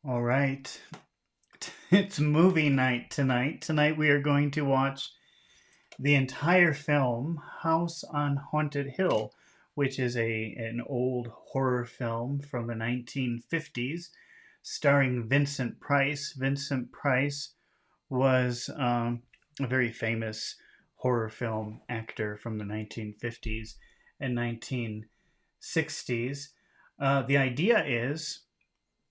All right. It's movie night tonight. Tonight we are going to watch the entire film House on Haunted Hill, which is an old horror film from the 1950s starring Vincent Price. Vincent Price was a very famous horror film actor from the 1950s and 1960s. The idea is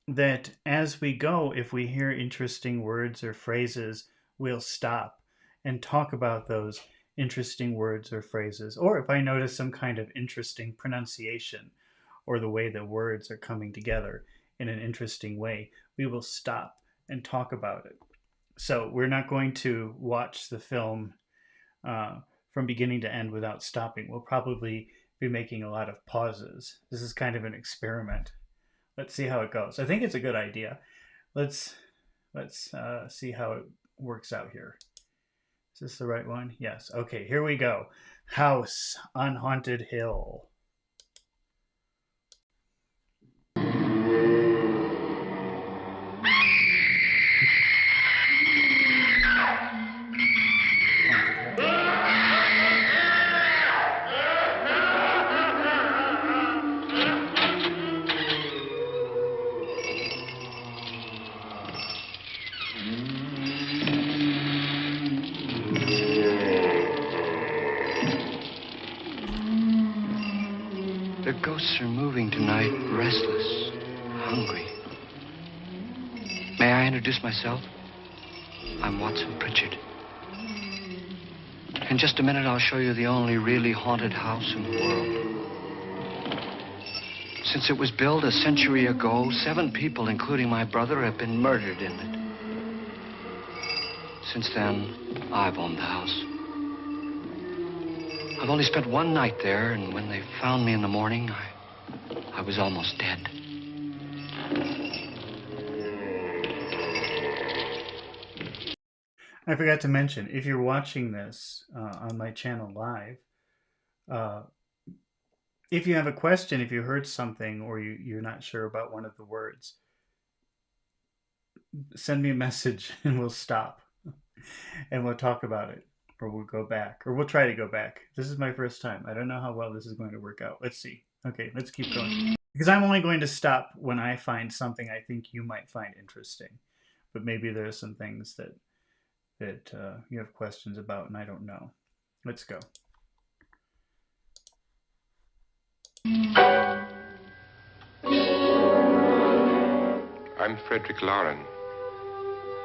that as we go, if we hear interesting words or phrases, we'll stop and talk about those interesting words or phrases. Or if I notice some kind of interesting pronunciation or the way the words are coming together in an interesting way, we will stop and talk about it. So we're not going to watch the film uh, from beginning to end without stopping. We'll probably be making a lot of pauses. This is kind of an experiment. Let's see how it goes. I think it's a good idea. Let's let's see how it works out here. Is this the right one? Yes. Okay, here we go. House on Haunted Hill. Haunted Hill. The ghosts are moving tonight, restless, hungry. May I introduce myself? I'm Watson Pritchard. In just a minute, I'll show you the only really haunted house in the world. Since it was built a century ago, 7 people, including my brother, have been murdered in it. Since then, I've owned the house. I've only spent one night there, and when they found me in the morning, I was almost dead. I forgot to mention, if you're watching this on my channel live, uh, if you have a question, if you heard something or you're not sure about one of the words, send me a message and we'll stop and we'll talk about it, or we'll go back, or we'll try to go back. This is my first time. I don't know how well this is going to work out. Let's see. Okay, let's keep going. Because I'm only going to stop when I find something I think you might find interesting. But maybe there are some things that you have questions about and I don't know. Let's go. I'm Frederick Lauren,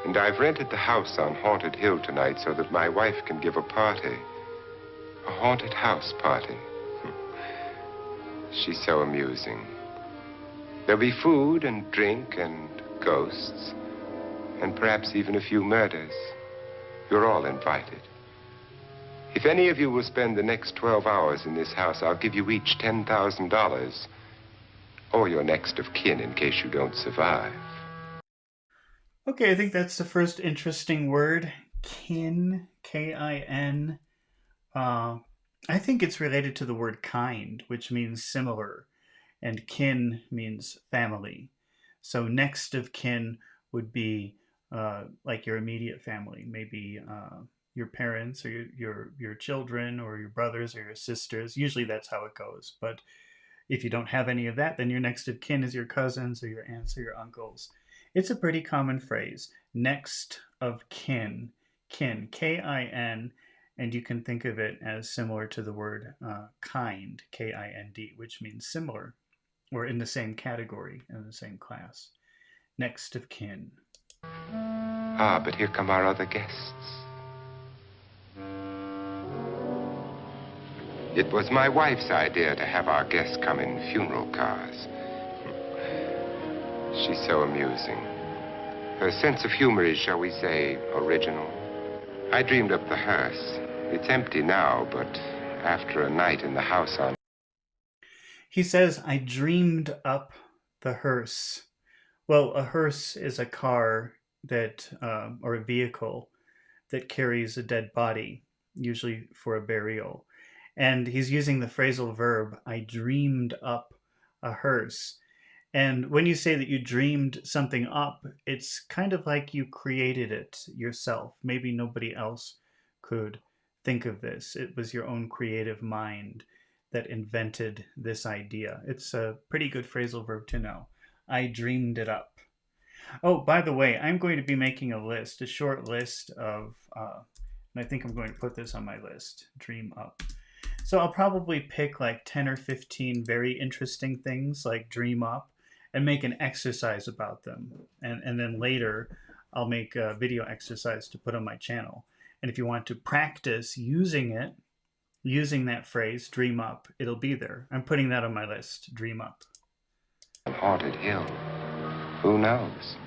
and I've rented the house on Haunted Hill tonight so that my wife can give a party. A haunted house party. She's so amusing. There'll be food and drink and ghosts, and perhaps even a few murders. You're all invited. If any of you will spend the next 12 hours in this house, I'll give you each $10,000. Or your next of kin in case you don't survive. Okay, I think that's the first interesting word. Kin, K-I-N. I think it's related to the word kind, which means similar, and kin means family. So next of kin would be like your immediate family, maybe your parents or your children or your brothers or your sisters. Usually that's how it goes. But if you don't have any of that, then your next of kin is your cousins or your aunts or your uncles. It's a pretty common phrase. Next of kin, kin, K-I-N, and you can think of it as similar to the word kind, K-I-N-D, which means similar or in the same category, in the same class. Next of kin. Ah, but here come our other guests. It was my wife's idea to have our guests come in funeral cars. She's so amusing. Her sense of humor is, shall we say, original. I dreamed up the hearse. It's empty now, but after a night in the house on... He says, I dreamed up the hearse. Well, a hearse is a car that, or a vehicle that carries a dead body, usually for a burial. And he's using the phrasal verb, I dreamed up a hearse. And when you say that you dreamed something up, it's kind of like you created it yourself. Maybe nobody else could think of this. It was your own creative mind that invented this idea. It's a pretty good phrasal verb to know. I dreamed it up. Oh, by the way, I'm going to be making a list, a short list of, and I think I'm going to put this on my list, dream up. So I'll probably pick like 10 or 15 very interesting things like dream up and make an exercise about them. And then later I'll make a video exercise to put on my channel. And if you want to practice using it, using that phrase, dream up, it'll be there. I'm putting that on my list, dream up. Haunted hill. Who knows?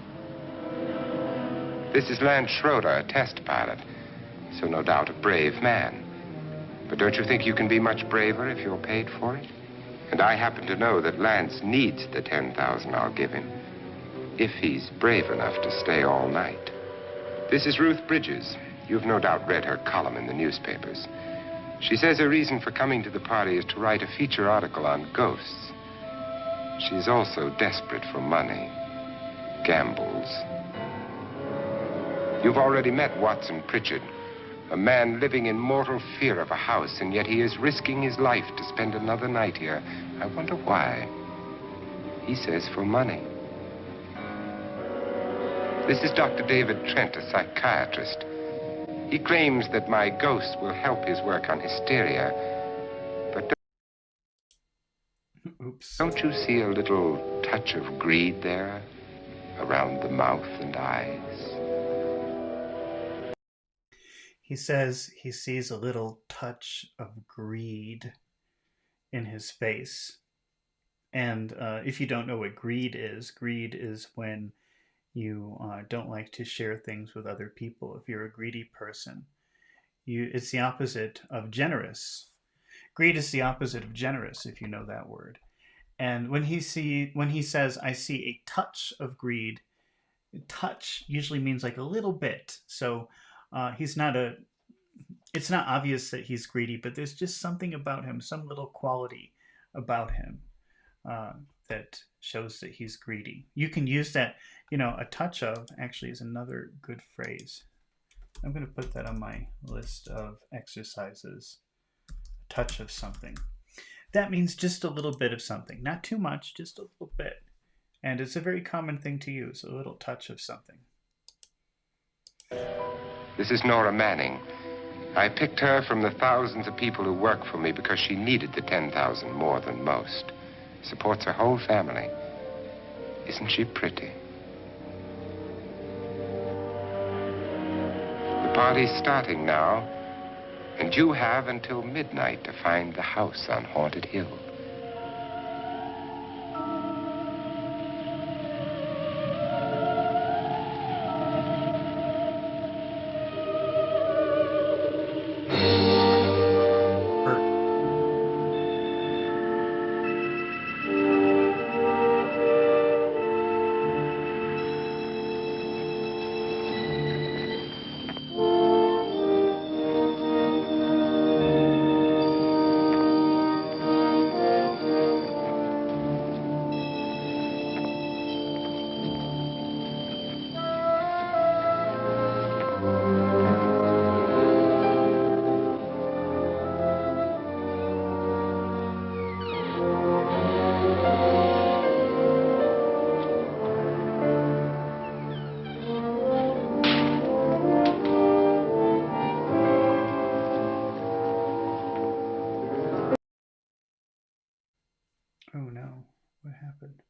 This is Lance Schroeder, a test pilot, so no doubt a brave man. But don't you think you can be much braver if you're paid for it? And I happen to know that Lance needs the 10,000 I'll give him, if he's brave enough to stay all night. This is Ruth Bridges. You've no doubt read her column in the newspapers. She says her reason for coming to the party is to write a feature article on ghosts. She's also desperate for money. Gambles. You've already met Watson Pritchard, a man living in mortal fear of a house, and yet he is risking his life to spend another night here. I wonder why. He says for money. This is Dr. David Trent, a psychiatrist. He claims that my ghost will help his work on hysteria, but Oops. don't you see a little touch of greed there around the mouth and eyes? He says he sees a little touch of greed in his face. And if you don't know what greed is when you don't like to share things with other people. If you're a greedy person, it's the opposite of generous. Greed is the opposite of generous, if you know that word. And when he says, I see a touch of greed, touch usually means like a little bit. So it's not obvious that he's greedy, but there's just something about him, some little quality about him that shows that he's greedy. You can use that, a touch of actually is another good phrase. I'm going to put that on my list of exercises. A touch of something. That means just a little bit of something. Not too much, just a little bit. And it's a very common thing to use, a little touch of something. This is Nora Manning. I picked her from the thousands of people who work for me because she needed the 10,000 more than most. Supports her whole family. Isn't she pretty? The party's starting now, and you have until midnight to find the house on Haunted Hill. Oh no, what happened?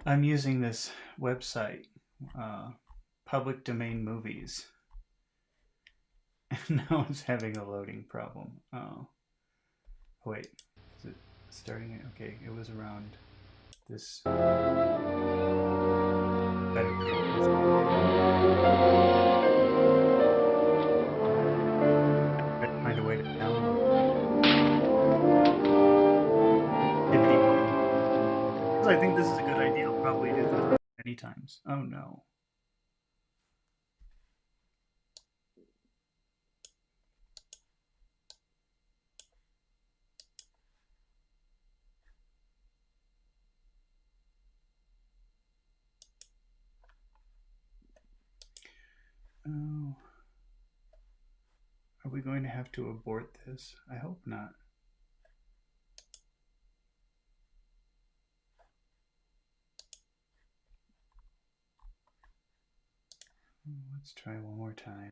I'm using this website, public domain movies. And now it's having a loading problem. Oh, wait, is it starting? Okay, it was around this. Better. 3 times. Oh no. Oh. Are we going to have to abort this? I hope not. Let's try one more time.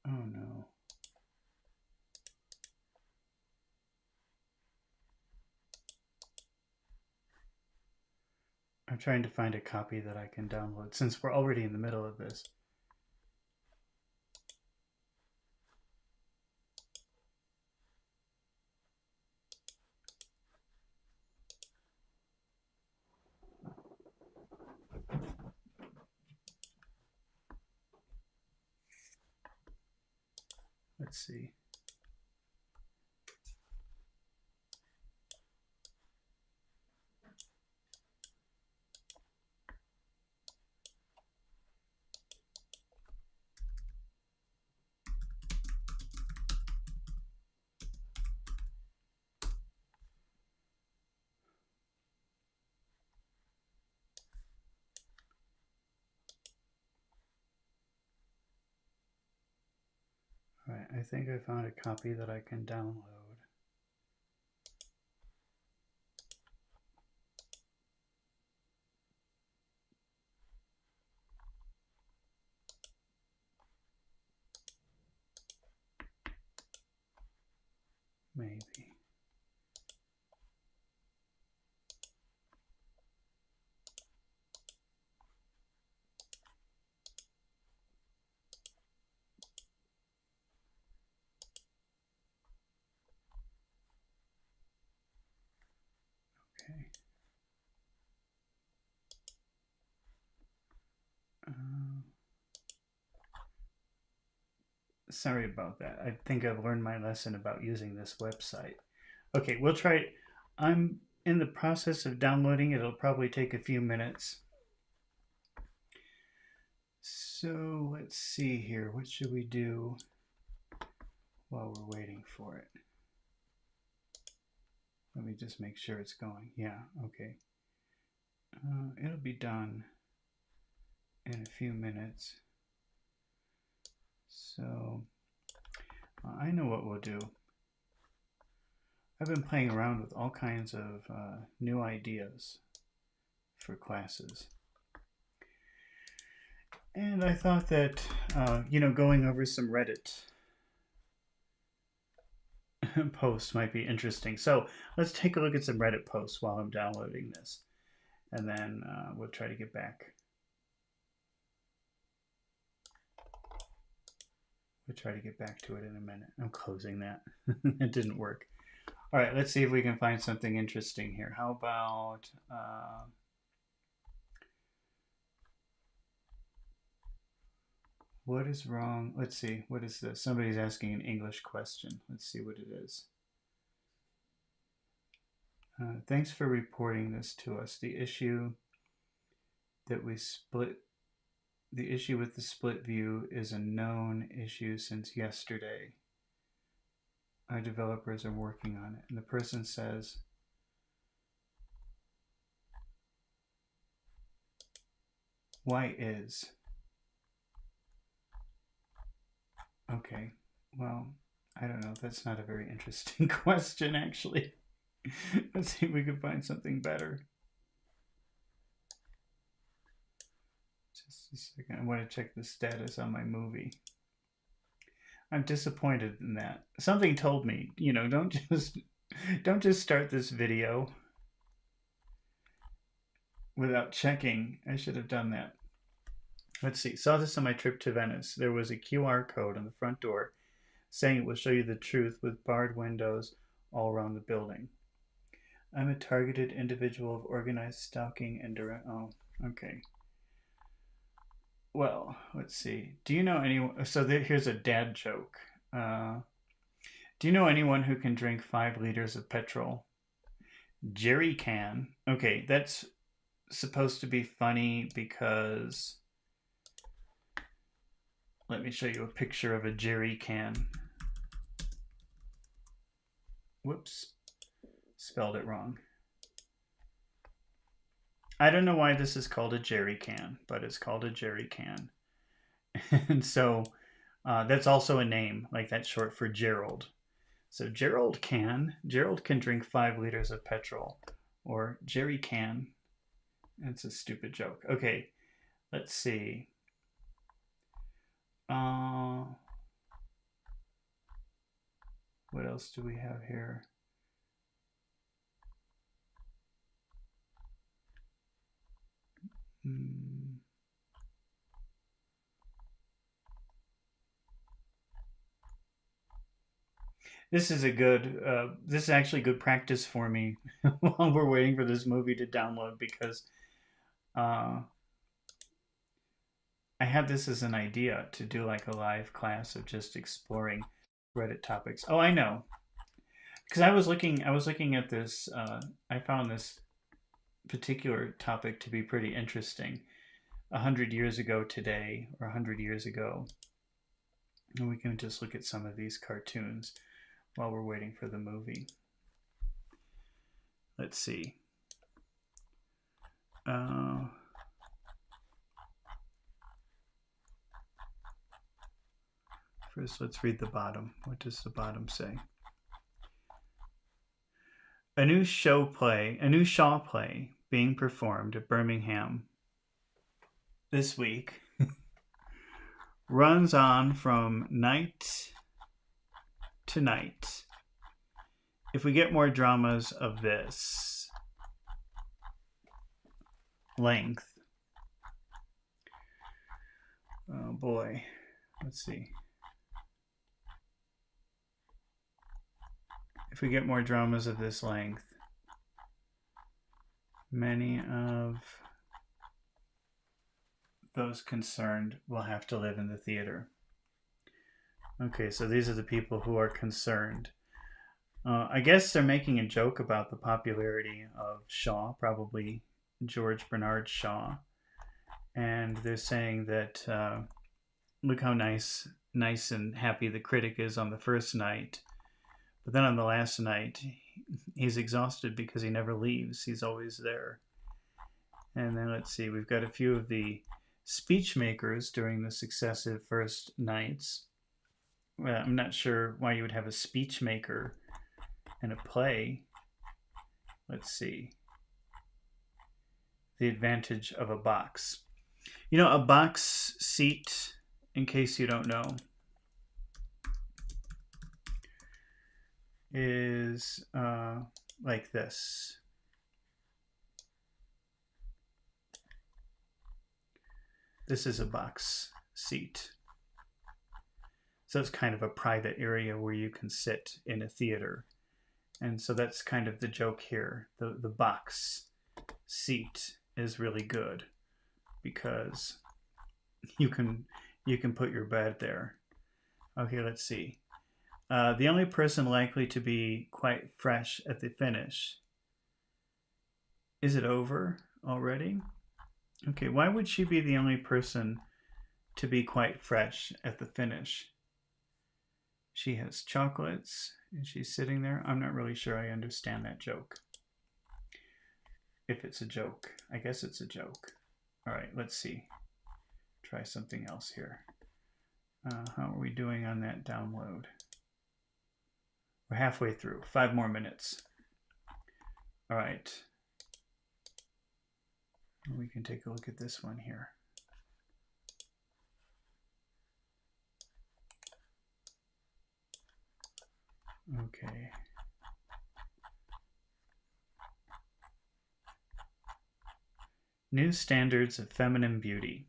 Oh no. I'm trying to find a copy that I can download since we're already in the middle of this. Let's see. All right, I think I found a copy that I can download. Maybe. Okay. Sorry about that. I think I've learned my lesson about using this website. Okay, we'll try it. I'm in the process of downloading it. It'll probably take a few minutes. So let's see here. What should we do while we're waiting for it? Let me just make sure it's going. Yeah, okay. It'll be done in a few minutes. So I know what we'll do. I've been playing around with all kinds of new ideas for classes. And I thought that, going over some Reddit posts might be interesting. So let's take a look at some Reddit posts while I'm downloading this. And then we'll try to get back. We'll try to get back to it in a minute. I'm closing that. It didn't work. All right, let's see if we can find something interesting here. How about... what is wrong? Let's see. What is this? Somebody's asking an English question. Let's see what it is. Thanks for reporting this to us. The issue with the split view is a known issue since yesterday. Our developers are working on it. And the person says, why is? Okay, well, I don't know. That's not a very interesting question, actually. Let's see if we can find something better. Just a second. I want to check the status on my movie. I'm disappointed in that. Something told me, don't just start this video without checking. I should have done that. Let's see. Saw this on my trip to Venice. There was a QR code on the front door saying it will show you the truth with barred windows all around the building. I'm a targeted individual of organized stalking and direct. Oh, okay. Well, let's see. Do you know anyone? So here's a dad joke. Do you know anyone who can drink 5 liters of petrol? Jerry can. Okay, that's supposed to be funny because let me show you a picture of a jerry can. Whoops, spelled it wrong. I don't know why this is called a jerry can, but it's called a jerry can. And so that's also a name, like that's short for Gerald. So Gerald can drink 5 liters of petrol, or Jerry can. It's a stupid joke. Okay, let's see. What else do we have here? This is this is actually good practice for me while we're waiting for this movie to download because I had this as an idea to do like a live class of just exploring Reddit topics. Oh, I know. Because I was looking at this, I found this particular topic to be pretty interesting. 100 years ago today, or 100 years ago, and we can just look at some of these cartoons while we're waiting for the movie. Let's see. First, let's read the bottom. What does the bottom say? A new Shaw play being performed at Birmingham this week runs on from night to night. If we get more dramas of this length, oh boy, let's see. If we get more dramas of this length, many of those concerned will have to live in the theater. Okay, so these are the people who are concerned. I guess they're making a joke about the popularity of Shaw, probably George Bernard Shaw. And they're saying that look how nice and happy the critic is on the first night. But then on the last night, he's exhausted because he never leaves. He's always there. And then let's see, we've got a few of the speech makers during the successive first nights. Well, I'm not sure why you would have a speech maker in a play. Let's see. The advantage of a box. You know, a box seat, in case you don't know, is like this. This is a box seat. So it's kind of a private area where you can sit in a theater. And so that's kind of the joke here. The box seat is really good because you can put your bed there. Okay, let's see. The only person likely to be quite fresh at the finish. Is it over already? Okay, why would she be the only person to be quite fresh at the finish? She has chocolates and she's sitting there. I'm not really sure I understand that joke. If it's a joke, I guess it's a joke. All right, let's see. Try something else here. How are we doing on that download? We're halfway through. 5 more minutes. All right. We can take a look at this one here. Okay. New standards of feminine beauty.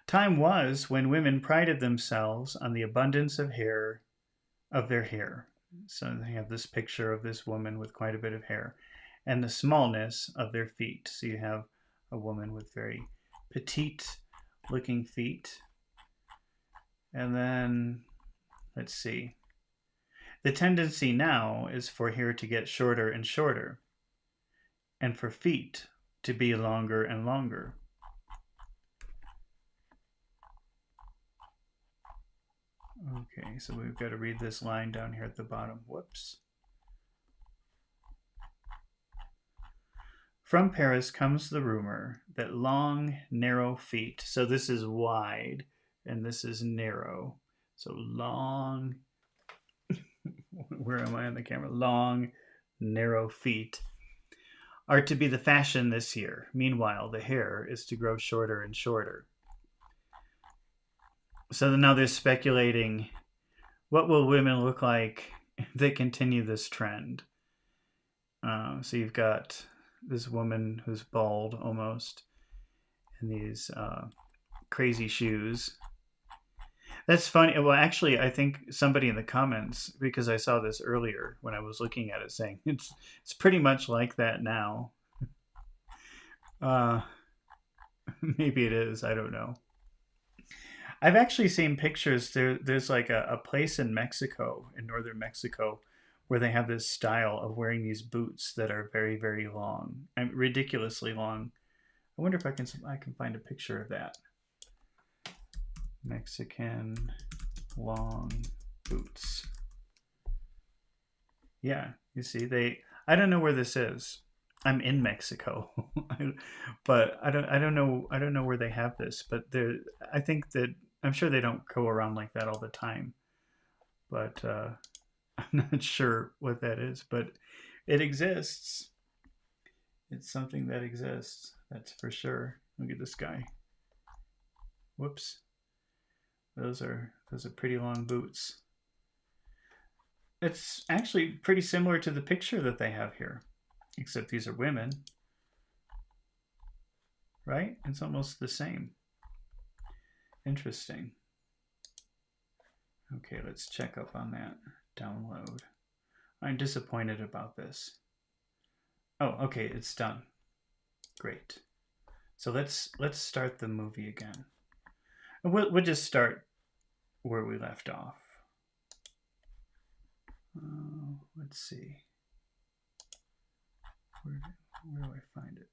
Time was when women prided themselves on the abundance of their hair. So they have this picture of this woman with quite a bit of hair, and the smallness of their feet. So you have a woman with very petite looking feet. And then, let's see. The tendency now is for hair to get shorter and shorter, and for feet to be longer and longer. Okay, so we've got to read this line down here at the bottom. Whoops. From Paris comes the rumor that long, narrow feet, so this is wide and this is narrow. So long, where am I on the camera? Long, narrow feet are to be the fashion this year. Meanwhile, the hair is to grow shorter and shorter. So now they're speculating, what will women look like if they continue this trend? So you've got this woman who's bald almost, and these crazy shoes. That's funny. Well, actually, I think somebody in the comments, because I saw this earlier when I was looking at it, saying it's pretty much like that now. Maybe it is. I don't know. I've actually seen pictures. There's like a place in Mexico, in northern Mexico, where they have this style of wearing these boots that are very, very long, and ridiculously long. I wonder if I can find a picture of that. Mexican long boots. Yeah, you see, I don't know where this is. I'm in Mexico, but I don't know where they have this. But I think that I'm sure they don't go around like that all the time. But I'm not sure what that is, but it exists. It's something that exists. That's for sure. Look at this guy. Whoops. Those are pretty long boots. It's actually pretty similar to the picture that they have here, except these are women. Right? It's almost the same. Interesting. Okay, let's check up on that. Download. I'm disappointed about this. Oh, okay, it's done. Great. So let's start the movie again. We'll just start where we left off. Let's see. Where do I find it?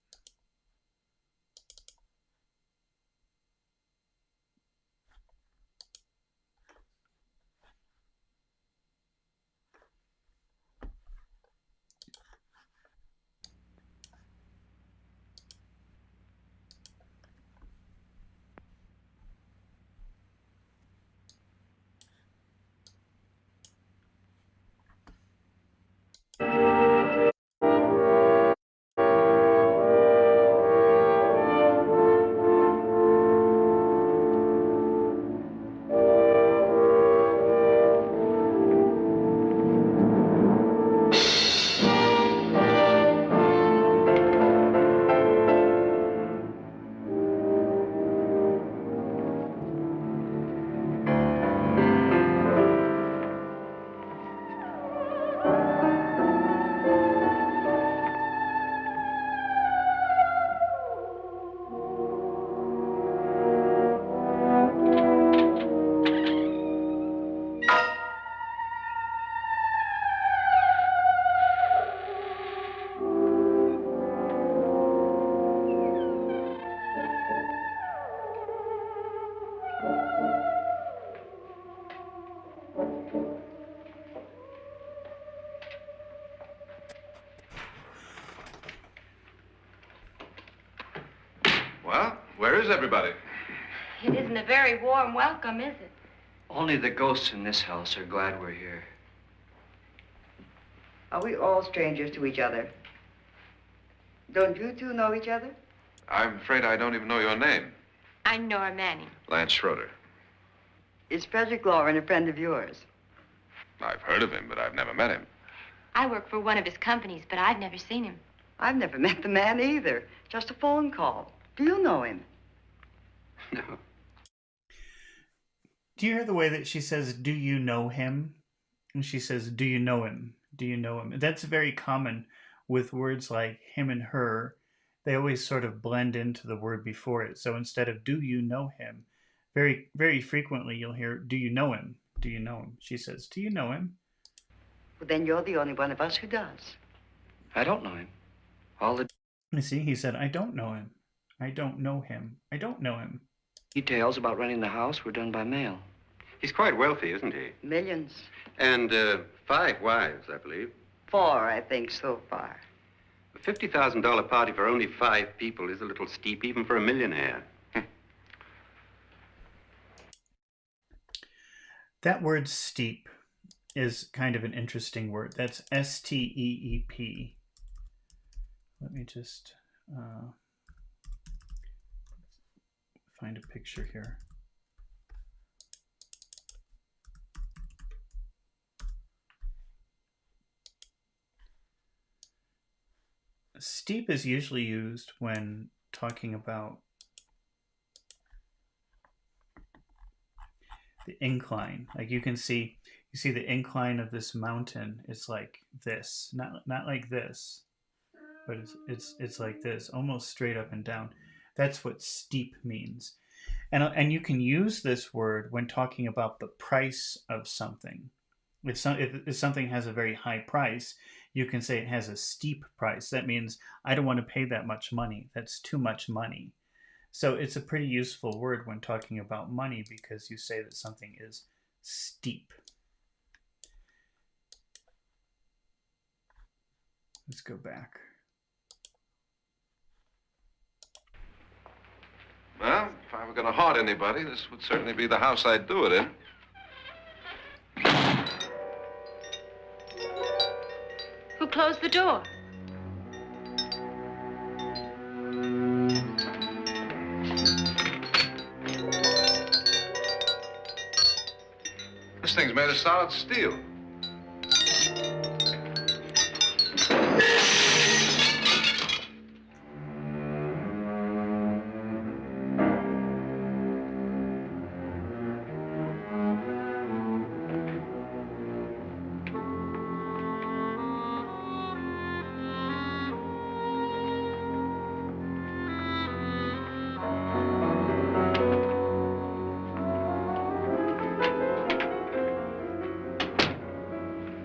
Well, where is everybody? It isn't a very warm welcome, is it? Only the ghosts in this house are glad we're here. Are we all strangers to each other? Don't you two know each other? I'm afraid I don't even know your name. I'm Nora Manning. Lance Schroeder. Is Frederick Lauren a friend of yours? I've heard of him, but I've never met him. I work for one of his companies, but I've never seen him. I've never met the man either. Just a phone call. Do you know him? No. Do you hear the way that she says, do you know him? And she says, do you know him? Do you know him? That's very common with words like him and her. They always sort of blend into the word before it. So instead of do you know him, very, very frequently you'll hear, do you know him? Do you know him? She says, do you know him? Well, then you're the only one of us who does. I don't know him. All the You see, he said, I don't know him. I don't know him. I don't know him. details about renting the house were done by mail. He's quite wealthy, isn't he? Millions. And 5 wives, I believe. 4, I think, so far. A $50,000 party for only 5 people is a little steep, even for a millionaire. That word steep is kind of an interesting word. That's S-T-E-E-P. Let me just find a picture here. Steep is usually used when talking about the incline. Like you see the incline of this mountain. It's like this, not like this, but it's like this, almost straight up and down. That's what steep means. And you can use this word when talking about the price of something. If something has a very high price, you can say it has a steep price. That means I don't want to pay that much money. That's too much money. So it's a pretty useful word when talking about money because you say that something is steep. Let's go back. Well, if I were going to haunt anybody, this would certainly be the house I'd do it in. Who closed the door? This thing's made of solid steel.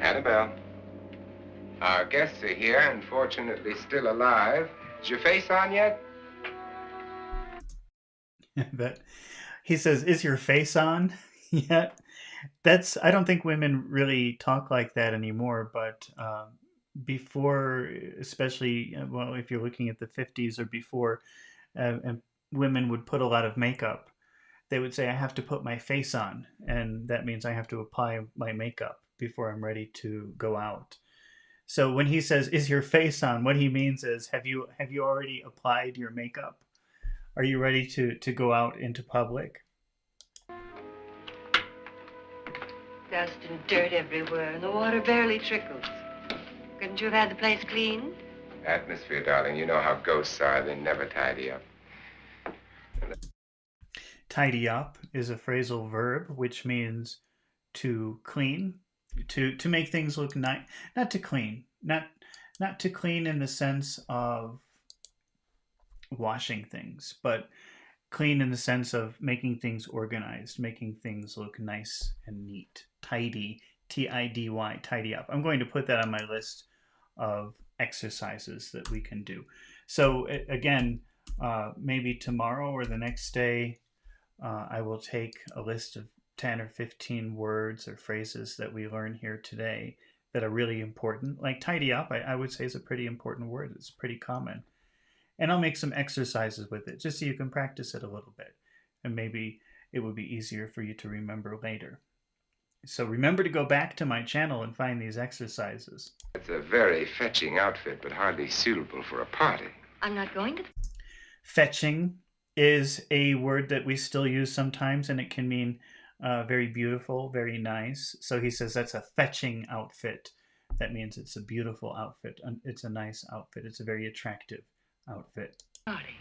Annabelle, our guests are here, unfortunately still alive. Is your face on yet? That he says, "Is your face on yet?" I don't think women really talk like that anymore. But before, especially well, if you're looking at the 50s or before, and women would put a lot of makeup. They would say, "I have to put my face on," and that means I have to apply my makeup before I'm ready to go out. So when he says, "Is your face on?" what he means is, have you already applied your makeup? Are you ready to go out into public? Dust and dirt everywhere, and the water barely trickles. Couldn't you have had the place cleaned? Atmosphere, darling. You know how ghosts are. They never tidy up. Tidy up is a phrasal verb, which means to clean, to make things look nice. Not to clean, not to clean in the sense of washing things, but clean in the sense of making things organized, making things look nice and neat. Tidy, T-I-D-Y, tidy up. I'm going to put that on my list of exercises that we can do. So again, maybe tomorrow or the next day, I will take a list of 10 or 15 words or phrases that we learn here today that are really important. Like tidy up, I would say is a pretty important word. It's pretty common. And I'll make some exercises with it just so you can practice it a little bit. And maybe it will be easier for you to remember later. So remember to go back to my channel and find these exercises. It's a very fetching outfit, but hardly suitable for a party. I'm not going to. Fetching is a word that we still use sometimes, and it can mean very beautiful, very nice. So he says that's a fetching outfit. That means it's a beautiful outfit. It's a nice outfit. It's a very attractive outfit. Party.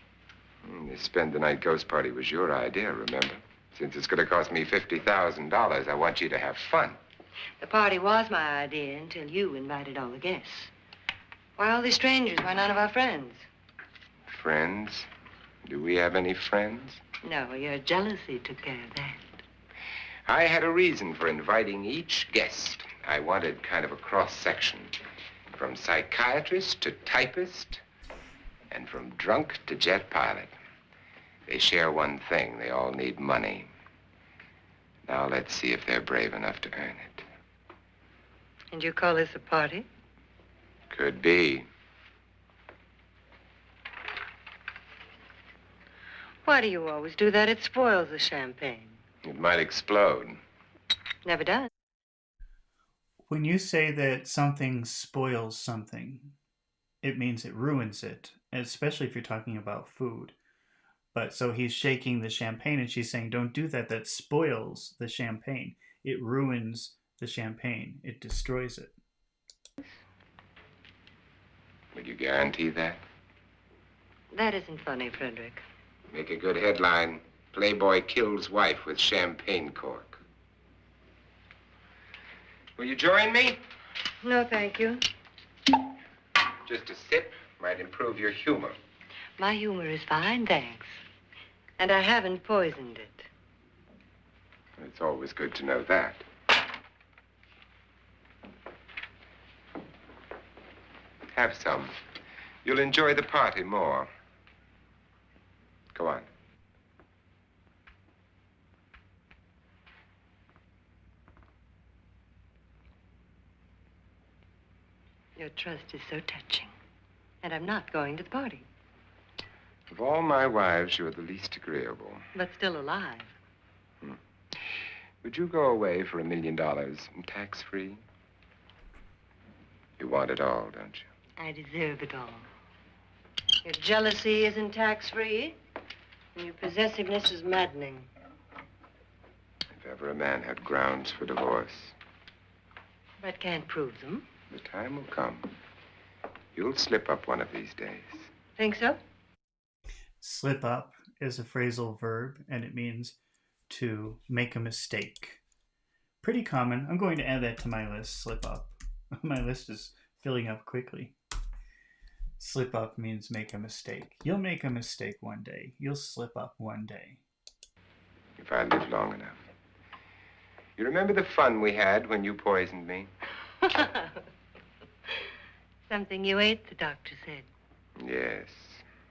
The spend the night ghost party was your idea, remember? Since it's going to cost me $50,000, I want you to have fun. The party was my idea until you invited all the guests. Why all these strangers? Why none of our friends? Friends? Do we have any friends? No, your jealousy took care of that. I had a reason for inviting each guest. I wanted kind of a cross-section. From psychiatrist to typist, and from drunk to jet pilot. They share one thing. They all need money. Now let's see if they're brave enough to earn it. And you call this a party? Could be. Why do you always do that? It spoils the champagne. It might explode. Never does. When you say that something spoils something, it means it ruins it, especially if you're talking about food. But so he's shaking the champagne and she's saying, don't do that. That spoils the champagne. It ruins the champagne. It destroys it. Would you guarantee that? That isn't funny, Frederick. Make a good headline. Playboy kills wife with champagne cork. Will you join me? No, thank you. Just a sip might improve your humor. My humor is fine, thanks. And I haven't poisoned it. It's always good to know that. Have some. You'll enjoy the party more. Go on. Your trust is so touching. And I'm not going to the party. Of all my wives, you're the least agreeable. But still alive. Would you go away for $1 million tax-free? You want it all, don't you? I deserve it all. Your jealousy isn't tax-free, and your possessiveness is maddening. If ever a man had grounds for divorce, But can't prove them. the time will come. You'll slip up one of these days. Think so? Slip up is a phrasal verb, and it means to make a mistake. Pretty common. I'm going to add that to my list, slip up. My list is filling up quickly. Slip up means make a mistake. You'll make a mistake one day. You'll slip up one day. If I live long enough. You remember the fun we had when you poisoned me? Something you ate, the doctor said. Yes.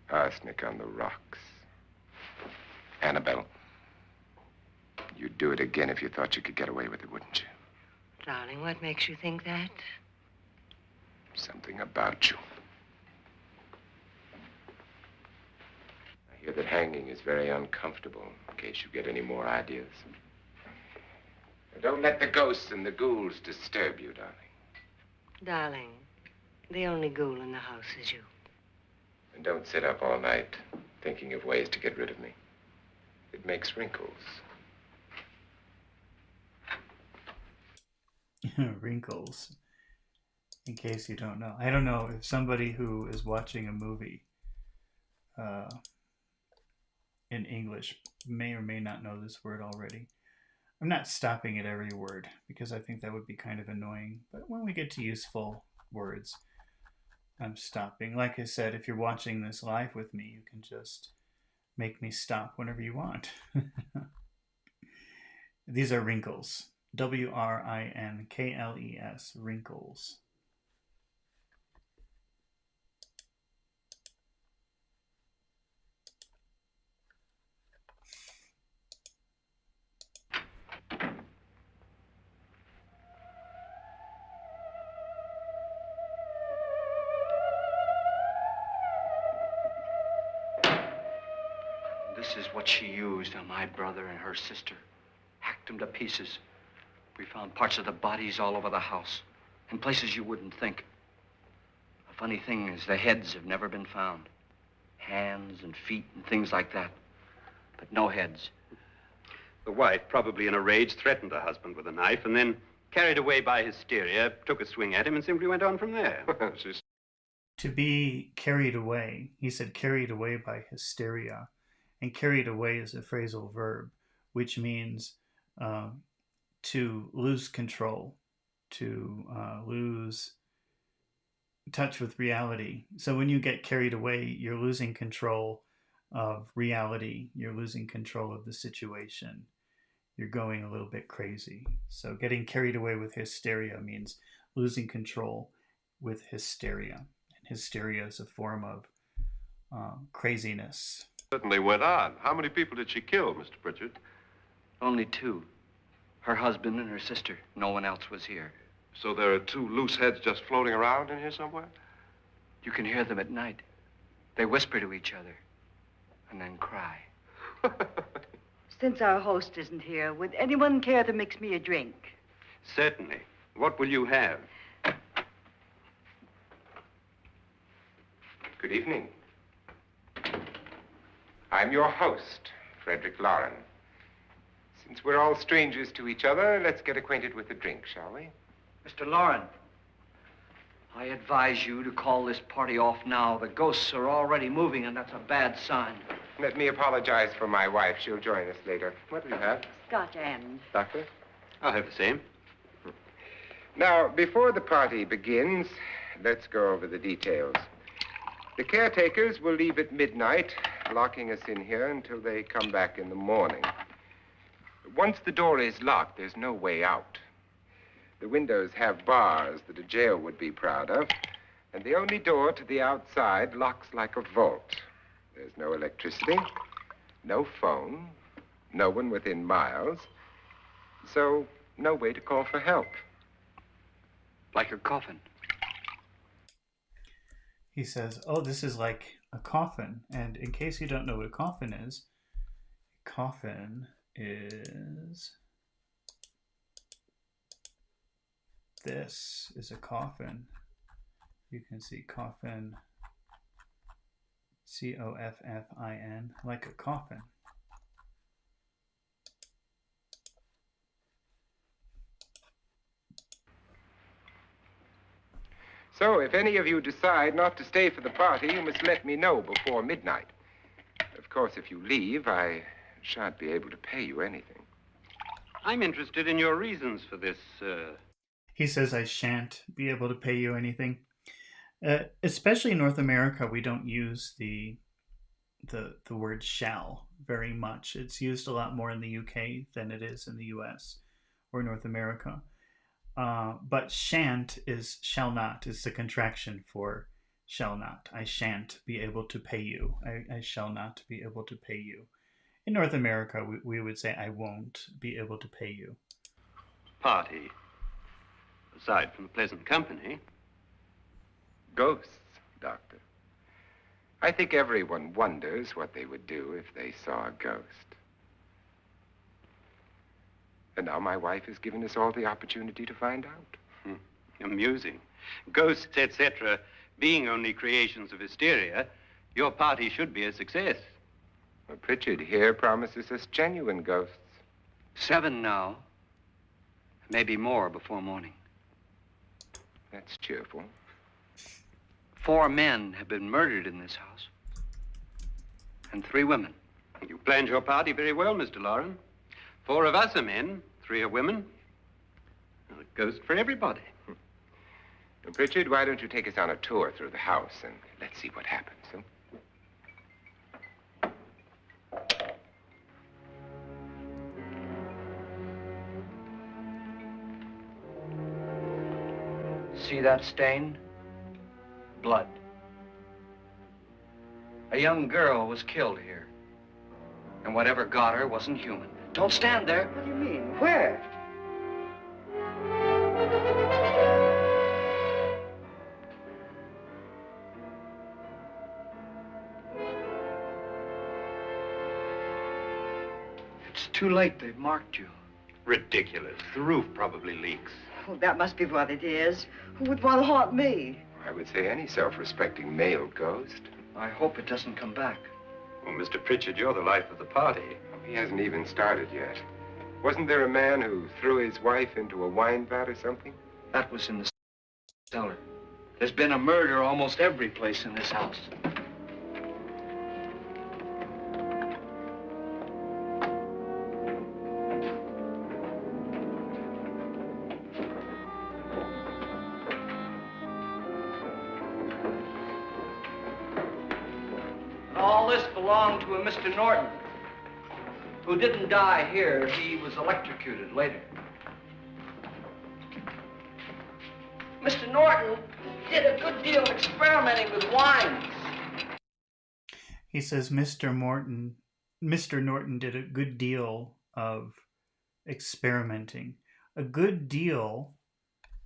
Arsenic on the rocks. Annabelle, you'd do it again if you thought you could get away with it, wouldn't you? Darling, what makes you think that? Something about you. I hear that hanging is very uncomfortable, in case you get any more ideas. Now, don't let the ghosts and the ghouls disturb you, darling. Darling, the only ghoul in the house is you. And don't sit up all night thinking of ways to get rid of me. It makes wrinkles. Wrinkles. In case you don't know. I don't know if somebody who is watching a movie in English may or may not know this word already. I'm not stopping at every word because I think that would be kind of annoying. But when we get to useful words, I'm stopping. Like I said, if you're watching this live with me, you can just make me stop whenever you want. These are wrinkles. W-R-I-N-K-L-E-S. Wrinkles. This is what she used on my brother and her sister. Hacked them to pieces. We found parts of the bodies all over the house, in places you wouldn't think. The funny thing is the heads have never been found. Hands and feet and things like that. But no heads. The wife, probably in a rage, threatened her husband with a knife and then, carried away by hysteria, took a swing at him and simply went on from there. To be carried away, he said carried away by hysteria. And carried away is a phrasal verb, which means to lose control, to lose touch with reality. So when you get carried away, you're losing control of reality. You're losing control of the situation. You're going a little bit crazy. So getting carried away with hysteria means losing control with hysteria. And hysteria is a form of craziness. Certainly went on. How many people did she kill, Mr. Pritchard? Only two. Her husband and her sister. No one else was here. So there are two loose heads just floating around in here somewhere? You can hear them at night. They whisper to each other and then cry. Since our host isn't here, would anyone care to mix me a drink? Certainly. What will you have? Good evening. I'm your host, Frederick Lauren. Since we're all strangers to each other, let's get acquainted with a drink, shall we? Mr. Lauren, I advise you to call this party off now. The ghosts are already moving, and that's a bad sign. Let me apologize for my wife. She'll join us later. What do you have? Scotch and. Doctor? I'll have the same. Now, before the party begins, let's go over the details. The caretakers will leave at midnight, locking us in here until they come back in the morning. Once the door is locked, there's no way out. The windows have bars that a jail would be proud of, and the only door to the outside locks like a vault. There's no electricity, no phone, no one within miles, so no way to call for help. Like a coffin. He says, oh, this is like a coffin. And in case you don't know what a coffin is this is a coffin. You can see coffin, C-O-F-F-I-N, like a coffin. So if any of you decide not to stay for the party, you must let me know before midnight. Of course, if you leave, I shan't be able to pay you anything. I'm interested in your reasons for this, He says, I shan't be able to pay you anything. Especially in North America, we don't use the word shall very much. It's used a lot more in the UK than it is in the US or North America. But shan't is shall not, is the contraction for shall not. I shan't be able to pay you. I shall not be able to pay you. In North America, we would say I won't be able to pay you. party. Aside from the pleasant company. Ghosts, Doctor. I think everyone wonders what they would do if they saw a ghost. And now my wife has given us all the opportunity to find out. Amusing. Ghosts, etc., being only creations of hysteria, your party should be a success. Well, Pritchard here promises us genuine ghosts. 7 now. Maybe more before morning. That's cheerful. 4 men have been murdered in this house. And 3 women. You planned your party very well, Mr. Lauren. 4 of us are men, 3 are women. A ghost for everybody. Well, Pritchard, why don't you take us on a tour through the house and let's see what happens, huh? See that stain? Blood. A young girl was killed here. And whatever got her wasn't human. Don't stand there. What do you mean? Where? It's too late. They've marked you. Ridiculous. The roof probably leaks. Oh, that must be what it is. Who would want to haunt me? I would say any self-respecting male ghost. I hope it doesn't come back. Well, Mr. Pritchard, you're the life of the party. He hasn't even started yet. Wasn't there a man who threw his wife into a wine vat or something? That was in the cellar. There's been a murder almost every place in this house. All this belonged to a Mr. Norton, who didn't die here. He was electrocuted later. Mr. Norton did a good deal of experimenting with wines. He says Mr. Norton did a good deal of experimenting. A good deal,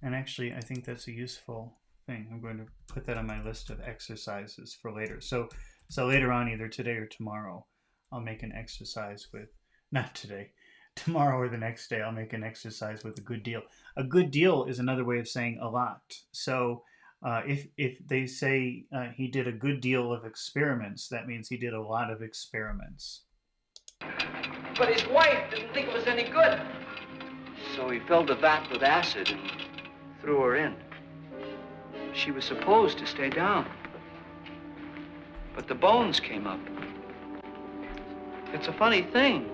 and actually I think that's a useful thing. I'm going to put that on my list of exercises for later. So later on, either today or tomorrow, I'll make an exercise with, not today, tomorrow or the next day, I'll make an exercise with a good deal. A good deal is another way of saying a lot. So if they say he did a good deal of experiments, that means he did a lot of experiments. But his wife didn't think it was any good. So he filled the vat with acid and threw her in. She was supposed to stay down. But the bones came up. It's a funny thing,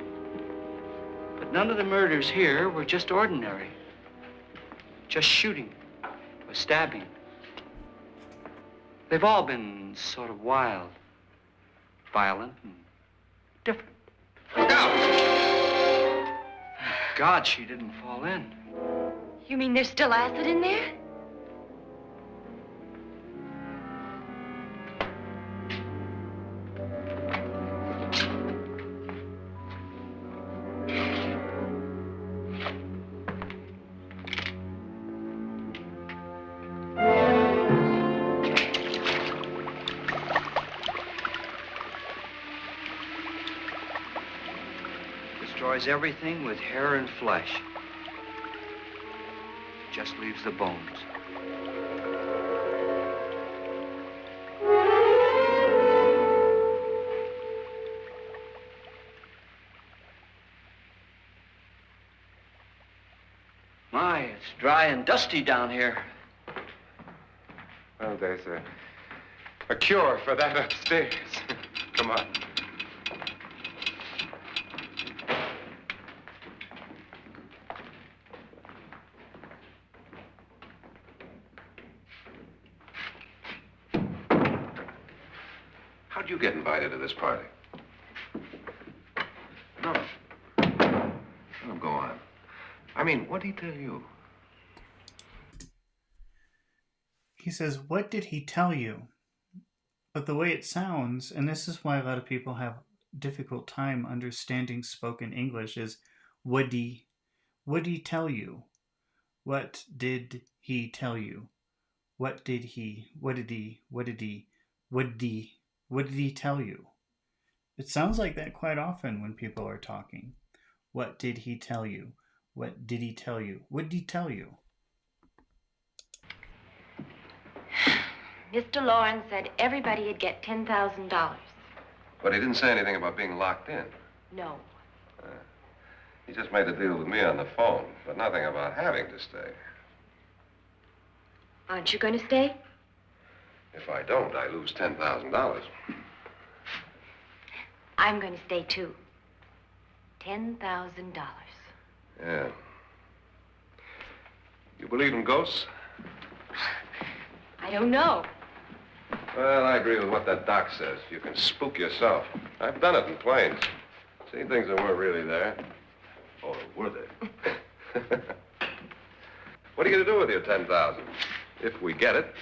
but none of the murders here were just ordinary. Just shooting or stabbing. They've all been sort of wild, violent, and different. Look out! Thank God she didn't fall in. You mean there's still acid in there? Destroys everything with hair and flesh. Just leaves the bones. My, it's dry and dusty down here. Well, there's a cure for that upstairs. Come on. How'd you get invited to this party? No. No, go on. I mean, what did he tell you? He says, what did he tell you? But the way it sounds, and this is why a lot of people have difficult time understanding spoken English, is what did he tell you? What did he tell you? What did he tell you? It sounds like that quite often when people are talking. What did he tell you? What did he tell you? What did he tell you? Mr. Lawrence said everybody'd get $10,000. But he didn't say anything about being locked in. No. He just made a deal with me on the phone, but nothing about having to stay. Aren't you going to stay? If I don't, I lose $10,000. I'm going to stay, too. $10,000. Yeah. You believe in ghosts? I don't know. Well, I agree with what that doc says. You can spook yourself. I've done it in planes. Seen things that weren't really there. Or were they? What are you going to do with your $10,000? If we get it.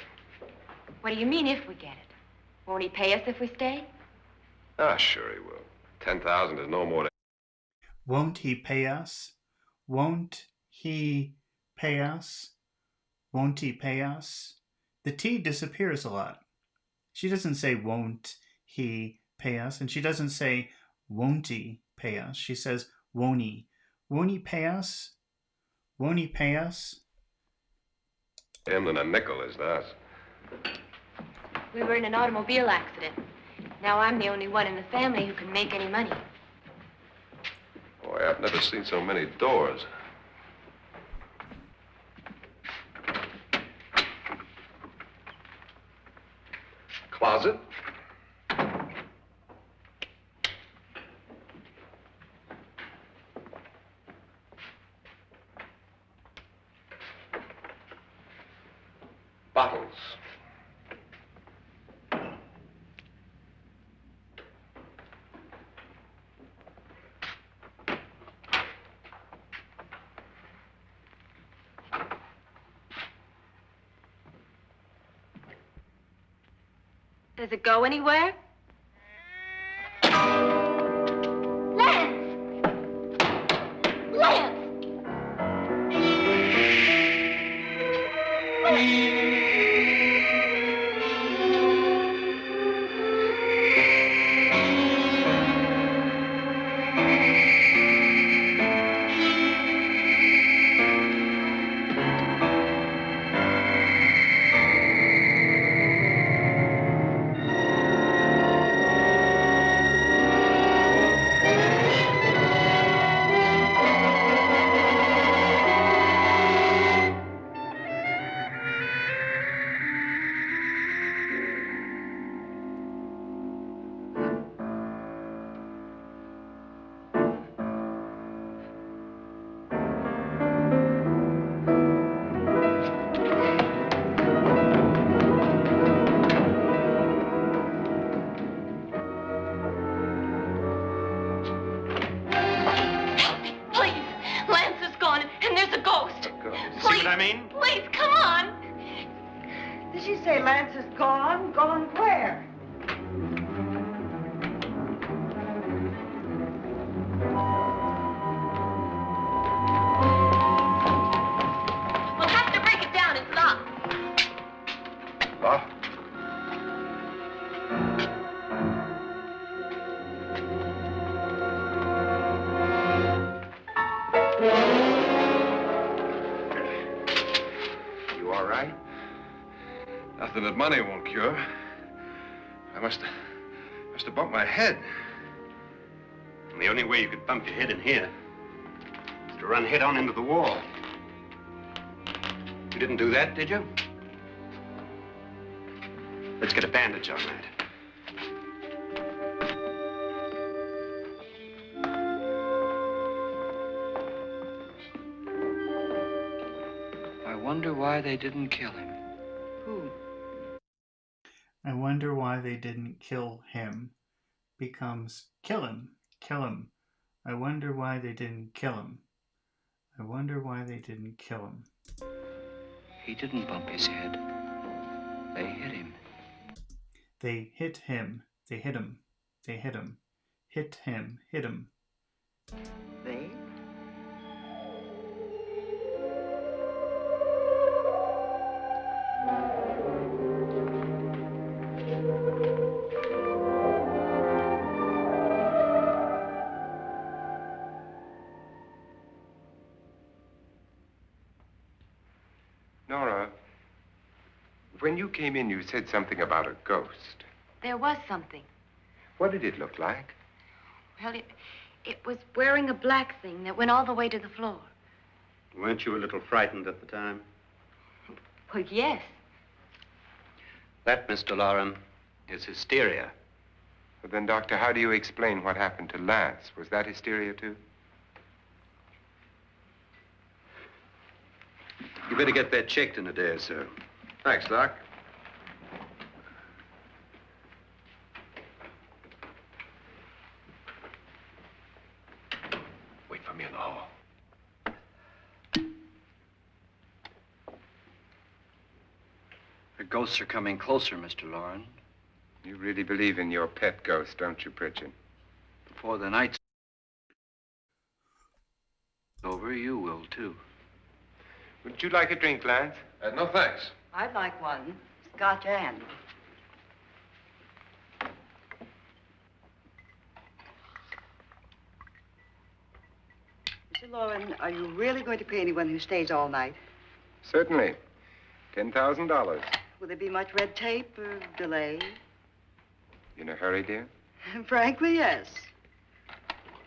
What do you mean, if we get it? Won't he pay us if we stay? Ah, sure he will. 10,000 is no more than... Won't he pay us? Won't he pay us? Won't he pay us? The T disappears a lot. She doesn't say, won't he pay us? And she doesn't say, won't he pay us? She says, won't he? Won't he pay us? Won't he pay us? Him than a nickel is to us. We were in an automobile accident. Now I'm the only one in the family who can make any money. here. I've never seen so many doors. Closet. Bottles. Does it go anywhere? Lance! Lance! Please, come on. Did she say Lance is gone? Gone where? We'll have to break it down. It's locked. Locked? You all right? Nothing that money won't cure. I must have bumped my head. And the only way you could bump your head in here is to run head on into the wall. You didn't do that, did you? Let's get a bandage on that. I wonder why they didn't kill him. Who? I wonder why they didn't kill him. Becomes kill him. Kill him. I wonder why they didn't kill him. I wonder why they didn't kill him. He didn't bump his head. They hit him. They hit him. They hit him. They hit him. Hit him. Hit him. They? Nora, when you came in, you said something about a ghost. There was something. What did it look like? Well, it was wearing a black thing that went all the way to the floor. Weren't you a little frightened at the time? Well, yes. That, Mr. Loren, is hysteria. Well, then, Doctor, how do you explain what happened to Lance? Was that hysteria, too? You better get that checked in a day or so. Thanks, Doc. Wait for me in the hall. The ghosts are coming closer, Mr. Loren. You really believe in your pet ghost, don't you, Pritchard? Before the night's over, you will, too. Would you like a drink, Lance? No, thanks. I'd like one. Scotch and. Mr. Loren, are you really going to pay anyone who stays all night? Certainly. $10,000. Will there be much red tape or delay? You in a hurry, dear? Frankly, yes.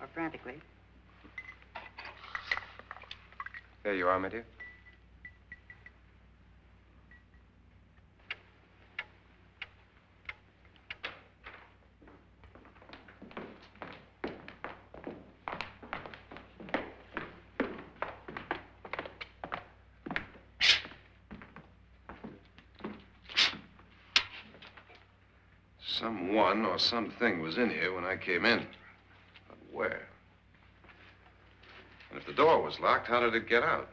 Or frantically. There you are, my dear. Someone or something was in here when I came in. But where? And if the door was locked, how did it get out?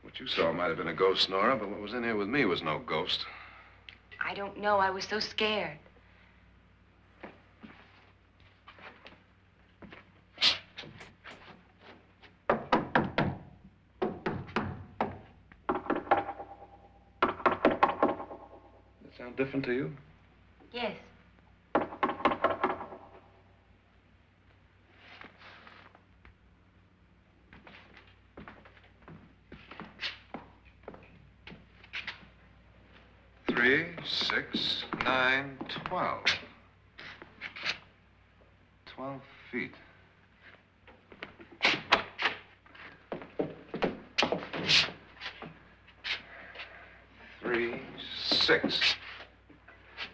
What you saw might have been a ghost, Nora, but what was in here with me was no ghost. I don't know. I was so scared. Does it sound different to you? Yes. Three, 6, 9, 12. 12 feet. Three, 6.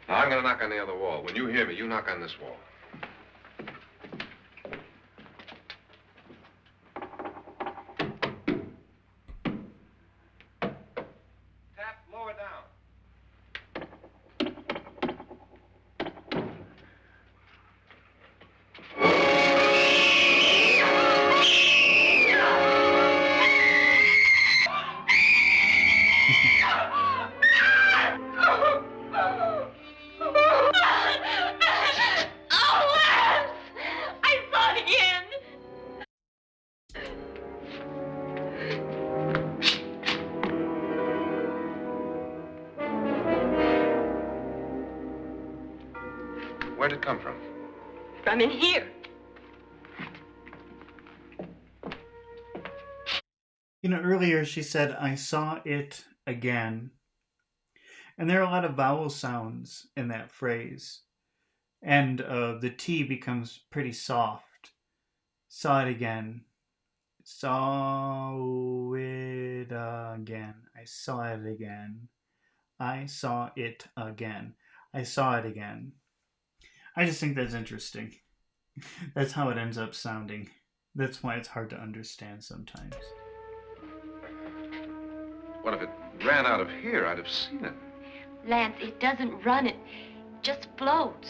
Now, I'm going to knock on the other wall. When you hear me, you knock on this wall. Tap lower down. Where'd it come from? From in here. You know, earlier she said, I saw it again. And there are a lot of vowel sounds in that phrase. And the T becomes pretty soft. Saw it again. Saw it again. I saw it again. I saw it again. I saw it again. I just think that's interesting. That's how it ends up sounding. That's why it's hard to understand sometimes. What if it ran out of here? I'd have seen it. Lance, it doesn't run. It just floats.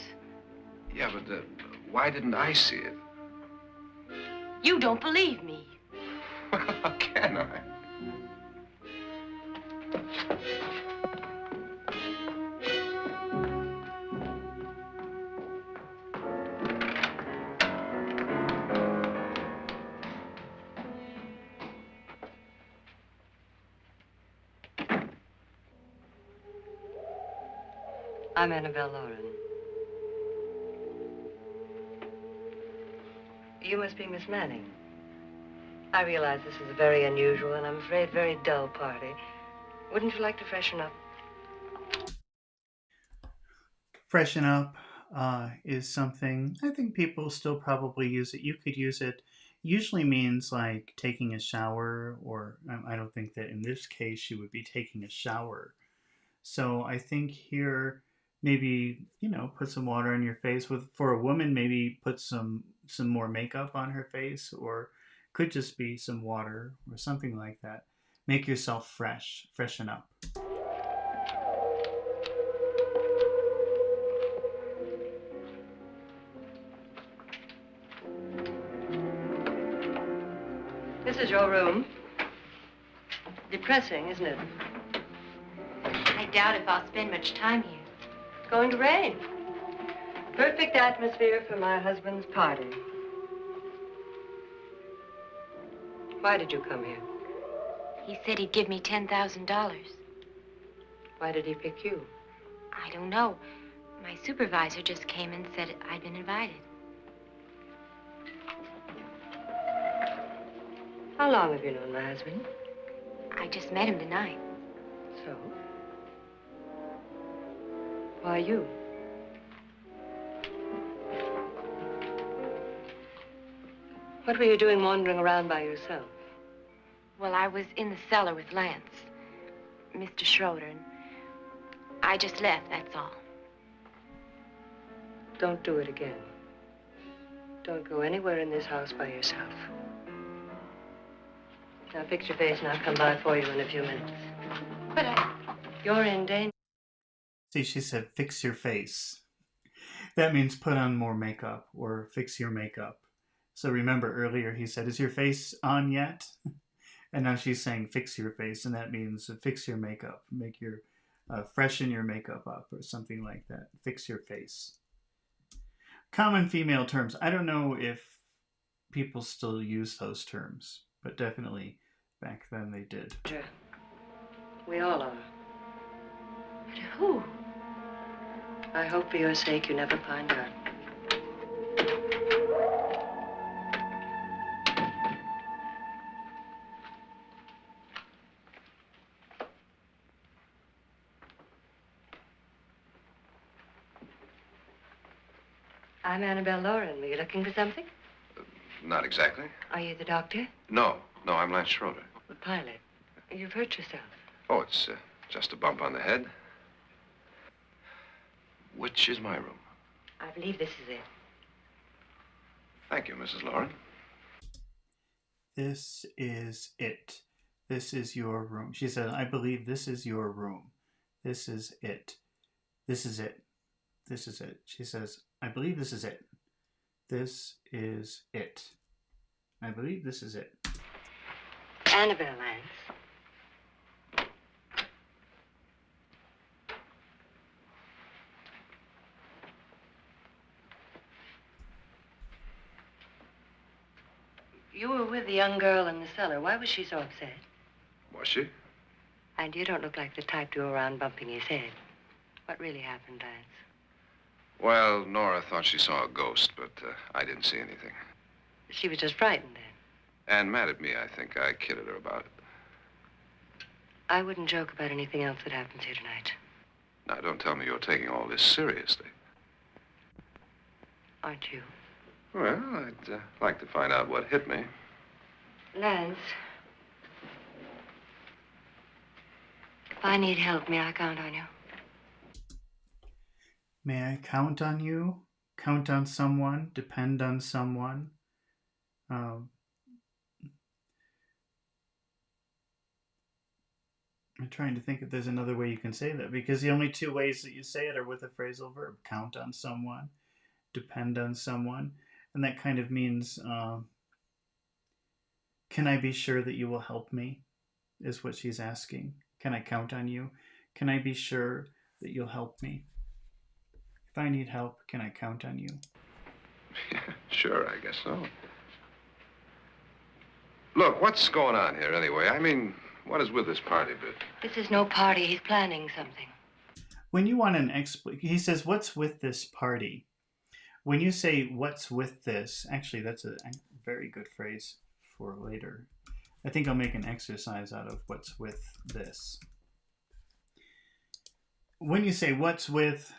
Yeah, but why didn't I see it? You don't believe me. How can I? I'm Annabelle Lauren. You must be Miss Manning. I realize this is a very unusual and I'm afraid very dull party. Wouldn't you like to freshen up? Freshen up is something, I think people still probably use it. You could use it, usually means like taking a shower, or I don't think that in this case you would be taking a shower. So I think here, maybe, you know, put some water on your face. For a woman, maybe put some more makeup on her face, or could just be some water or something like that. Make yourself fresh, freshen up. This is your room. Depressing, isn't it? I doubt if I'll spend much time here. It's going to rain. Perfect atmosphere for my husband's party. Why did you come here? He said he'd give me $10,000. Why did he pick you? I don't know. My supervisor just came and said I'd been invited. How long have you known my husband? I just met him tonight. So? Why you? What were you doing wandering around by yourself? Well, I was in the cellar with Lance, Mr. Schroeder, and I just left, that's all. Don't do it again. Don't go anywhere in this house by yourself. Now fix your face and I'll come by for you in a few minutes. But You're in danger. See, she said, fix your face. That means put on more makeup or fix your makeup. So remember earlier he said, is your face on yet? And now she's saying, fix your face. And that means fix your makeup. Make your, freshen your makeup up or something like that. Fix your face. Common female terms. I don't know if people still use those terms, but definitely back then they did. Sure. We all are. But who? I hope for your sake you never find out. I'm Annabelle Lauren. Were you looking for something? Not exactly. Are you the doctor? No, I'm Lance Schroeder. The pilot. You've hurt yourself. Oh, it's just a bump on the head. Which is my room? I believe this is it. Thank you, Mrs. Lauren. This is it. This is your room. She said, I believe this is your room. This is it. This is it. This is it. She says, I believe this is it. This is it. I believe this is it. Annabelle, Lance. You were with the young girl in the cellar. Why was she so upset? Was she? And you don't look like the type to go around bumping his head. What really happened, Lance? Well, Nora thought she saw a ghost, but I didn't see anything. She was just frightened then. And mad at me, I think. I kidded her about it. I wouldn't joke about anything else that happens here tonight. Now, don't tell me you're taking all this seriously. Aren't you? Well, I'd like to find out what hit me. Lance. If I need help, may I count on you? May I count on you? Count on someone? Depend on someone? I'm trying to think if there's another way you can say that, because the only two ways that you say it are with a phrasal verb. Count on someone, depend on someone. And that kind of means, can I be sure that you will help me? Is what she's asking. Can I count on you? Can I be sure that you'll help me? If I need help, can I count on you? Sure, I guess so. Look, what's going on here anyway? I mean, what is with this party bit? This is no party. He's planning something. When you want an he says, what's with this party? When you say, what's with this? Actually, that's a very good phrase for later. I think I'll make an exercise out of what's with this. When you say, what's with...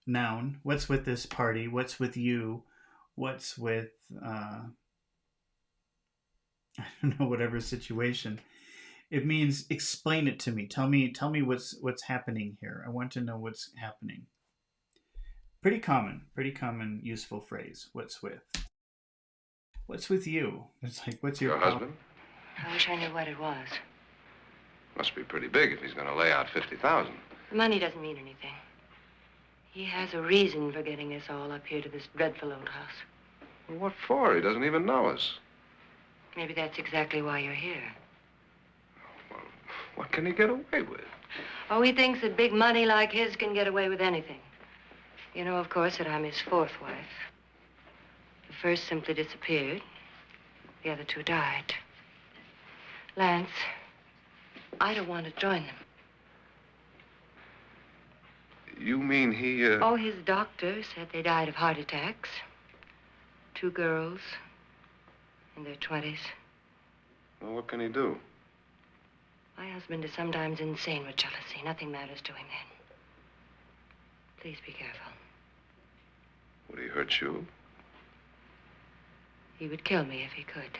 noun, what's with this party, what's with you, what's with I don't know, whatever situation, it means explain it to me. Tell me what's happening here. I want to know what's happening. Pretty common useful phrase. What's with you? It's like, what's your husband? I wish I knew what it was. Must be pretty big if he's going to lay out 50,000. The money doesn't mean anything. He has a reason for getting us all up here to this dreadful old house. Well, what for? He doesn't even know us. Maybe that's exactly why you're here. Well, what can he get away with? Oh, he thinks that big money like his can get away with anything. You know, of course, that I'm his fourth wife. The first simply disappeared. The other two died. Lance, I don't want to join them. You mean he, Oh, his doctor said they died of heart attacks. 2 girls in their 20s. Well, what can he do? My husband is sometimes insane with jealousy. Nothing matters to him then. Please be careful. Would he hurt you? He would kill me if he could.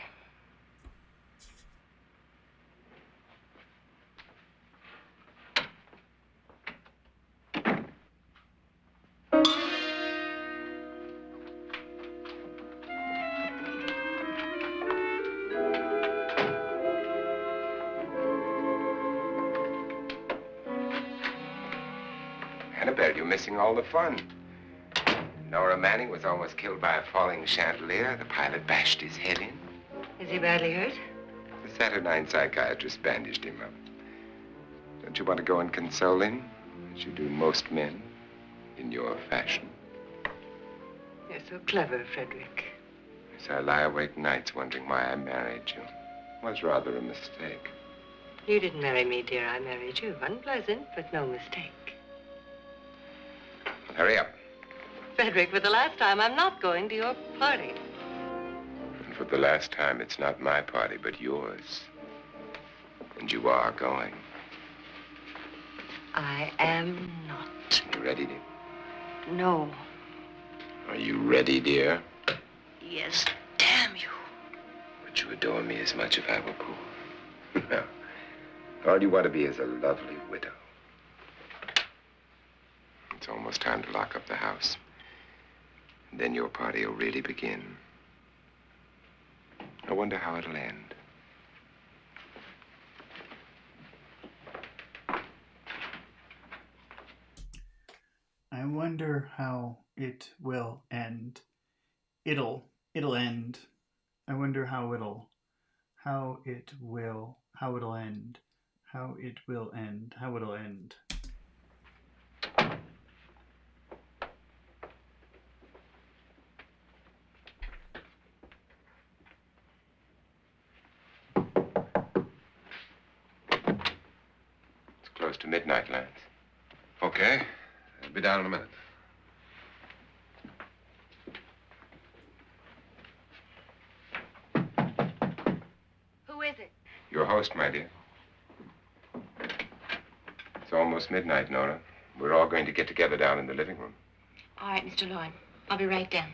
Annabelle, you're missing all the fun. Nora Manning was almost killed by a falling chandelier. The pilot bashed his head in. Is he badly hurt? The Saturnine psychiatrist bandaged him up. Don't you want to go and console him, as you do most men, in your fashion? You're so clever, Frederick. Yes, I lie awake nights wondering why I married you. It was rather a mistake. You didn't marry me, dear. I married you. Unpleasant, but no mistake. Well, hurry up. Frederick, for the last time, I'm not going to your party. And for the last time, it's not my party, but yours. And you are going. I am not. You ready, dear? No. Are you ready, dear? Yes, damn you. Would you adore me as much if I were poor? No. All you want to be is a lovely widow. It's almost time to lock up the house. And then your party will really begin. I wonder how it'll end. I wonder how it will end. It'll end. I wonder how it'll end. How it will end. How it'll end. It's close to midnight, Lance. Okay. I'll be down in a minute. Who is it? Your host, my dear. It's almost midnight, Nora. We're all going to get together down in the living room. All right, Mr. Lauren. I'll be right down.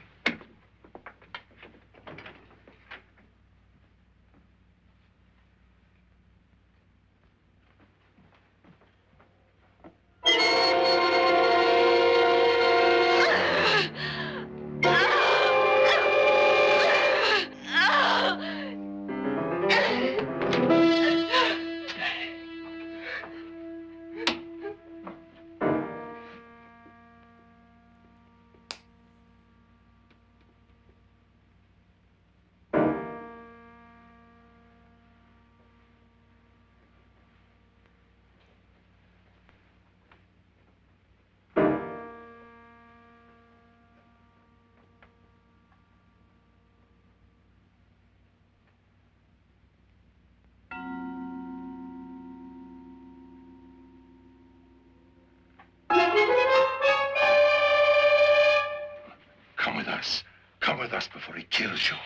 Come with us before he kills you.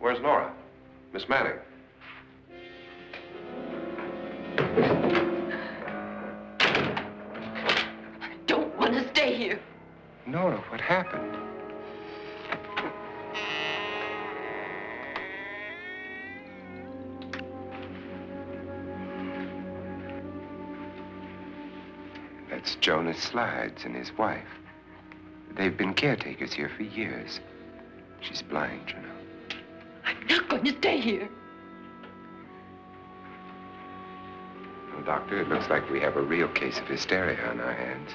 Where's Nora? Miss Manning. I don't want to stay here. Nora, what happened? That's Jonas Slides and his wife. They've been caretakers here for years. She's blind, you know. I'm not going to stay here. Well, Doctor, it looks like we have a real case of hysteria on our hands.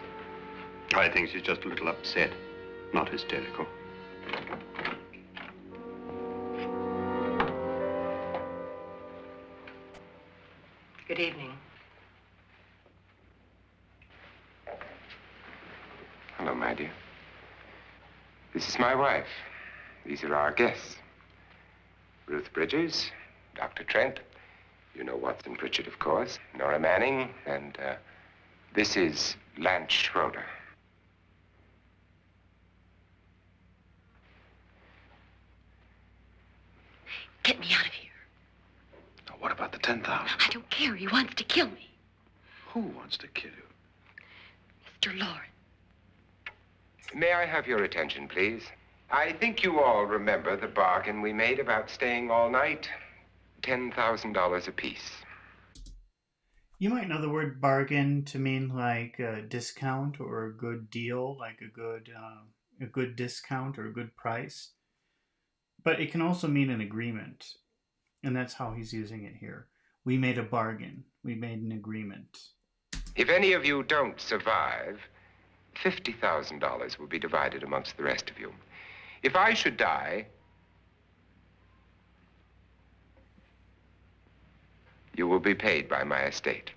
I think she's just a little upset, not hysterical. Good evening. Hello, my dear. This is my wife. These are our guests. Ruth Bridges, Dr. Trent. You know Watson Pritchard, of course. Nora Manning, and this is Lance Schroeder. Get me out of here. Now, what about the 10,000? I don't care. He wants to kill me. Who wants to kill you? Mr. Lauren. May I have your attention, please? I think you all remember the bargain we made about staying all night. $10,000 apiece. You might know the word bargain to mean like a discount or a good deal, like a good a good discount or a good price. But it can also mean an agreement. And that's how he's using it here. We made a bargain. We made an agreement. If any of you don't survive, $50,000 will be divided amongst the rest of you. If I should die, you will be paid by my estate.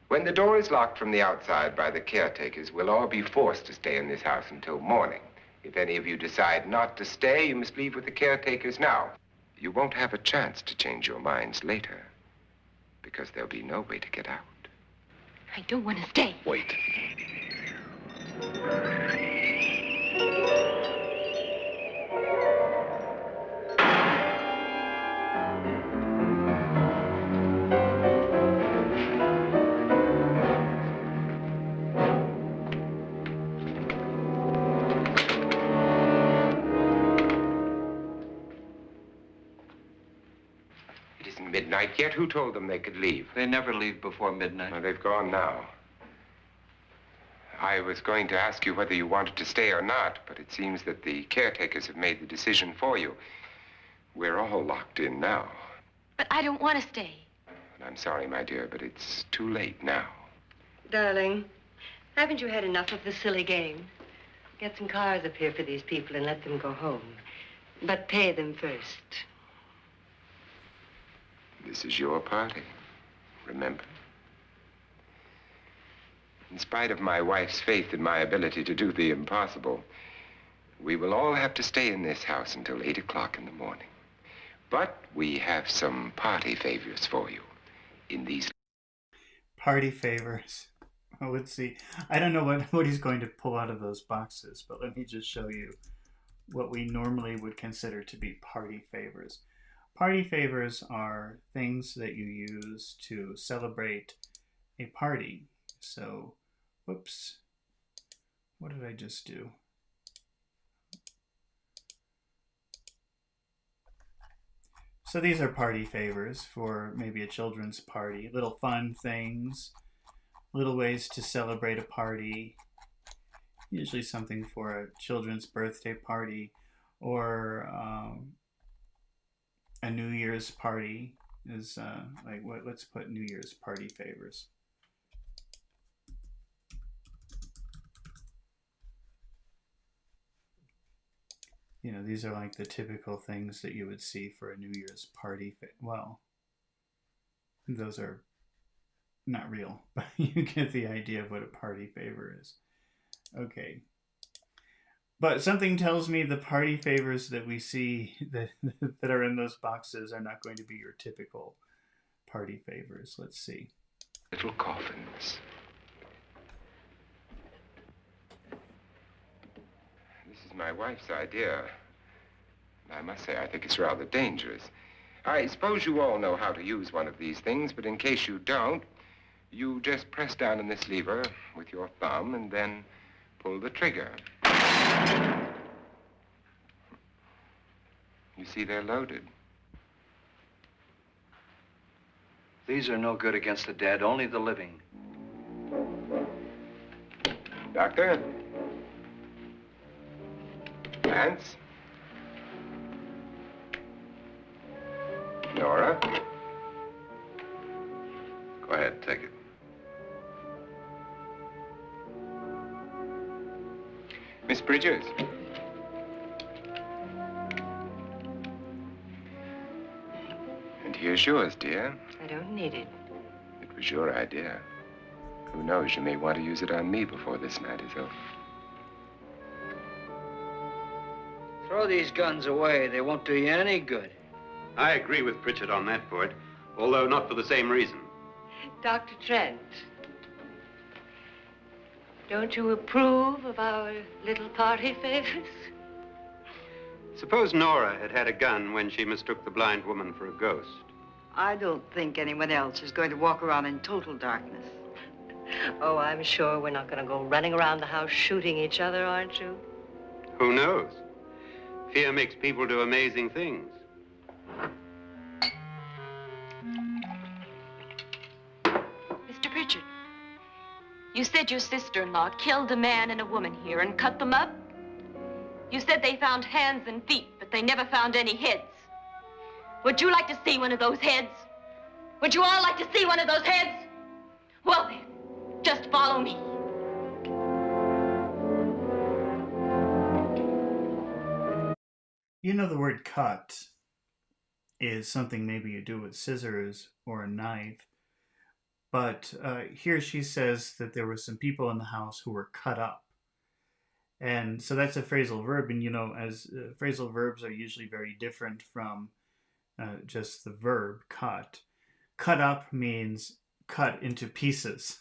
When the door is locked from the outside by the caretakers, we'll all be forced to stay in this house until morning. If any of you decide not to stay, you must leave with the caretakers now. You won't have a chance to change your minds later, because there'll be no way to get out. I don't want to stay. Wait. It isn't midnight yet. Who told them they could leave? They never leave before midnight. Well, they've gone now. I was going to ask you whether you wanted to stay or not, but it seems that the caretakers have made the decision for you. We're all locked in now. But I don't want to stay. And I'm sorry, my dear, but it's too late now. Darling, haven't you had enough of the silly game? Get some cars up here for these people and let them go home. But pay them first. This is your party, remember? In spite of my wife's faith in my ability to do the impossible, we will all have to stay in this house until 8 o'clock in the morning. But we have some party favors for you in these... Party favors. Oh, let's see. I don't know what he's going to pull out of those boxes, but let me just show you what we normally would consider to be party favors. Party favors are things that you use to celebrate a party. So, whoops. What did I just do? So these are party favors for maybe a children's party. Little fun things, little ways to celebrate a party. Usually something for a children's birthday party or a New Year's party is like what? Let's put New Year's party favors. You know, these are like the typical things that you would see for a New Year's party. Well, those are not real, but you get the idea of what a party favor is. Okay. But something tells me the party favors that we see that are in those boxes are not going to be your typical party favors. Let's see. Little coffins. This is my wife's idea. I must say, I think it's rather dangerous. I suppose you all know how to use one of these things, but in case you don't, you just press down on this lever with your thumb and then pull the trigger. You see, they're loaded. These are no good against the dead, only the living. Doctor? Lance? Nora? Go ahead, take it. Miss Bridges? And here's yours, dear. I don't need it. It was your idea. Who knows, you may want to use it on me before this night is over. Throw these guns away. They won't do you any good. I agree with Pritchard on that point, although not for the same reason. Dr. Trent, don't you approve of our little party favors? Suppose Nora had had a gun when she mistook the blind woman for a ghost. I don't think anyone else is going to walk around in total darkness. Oh, I'm sure we're not going to go running around the house shooting each other, aren't you? Who knows? Fear makes people do amazing things. Mr. Pritchard, you said your sister-in-law killed a man and a woman here and cut them up? You said they found hands and feet, but they never found any heads. Would you like to see one of those heads? Would you all like to see one of those heads? Well then, just follow me. You know, the word cut is something maybe you do with scissors or a knife, but here she says that there were some people in the house who were cut up. And so that's a phrasal verb, and you know, as phrasal verbs are usually very different from just the verb cut. Cut up means cut into pieces.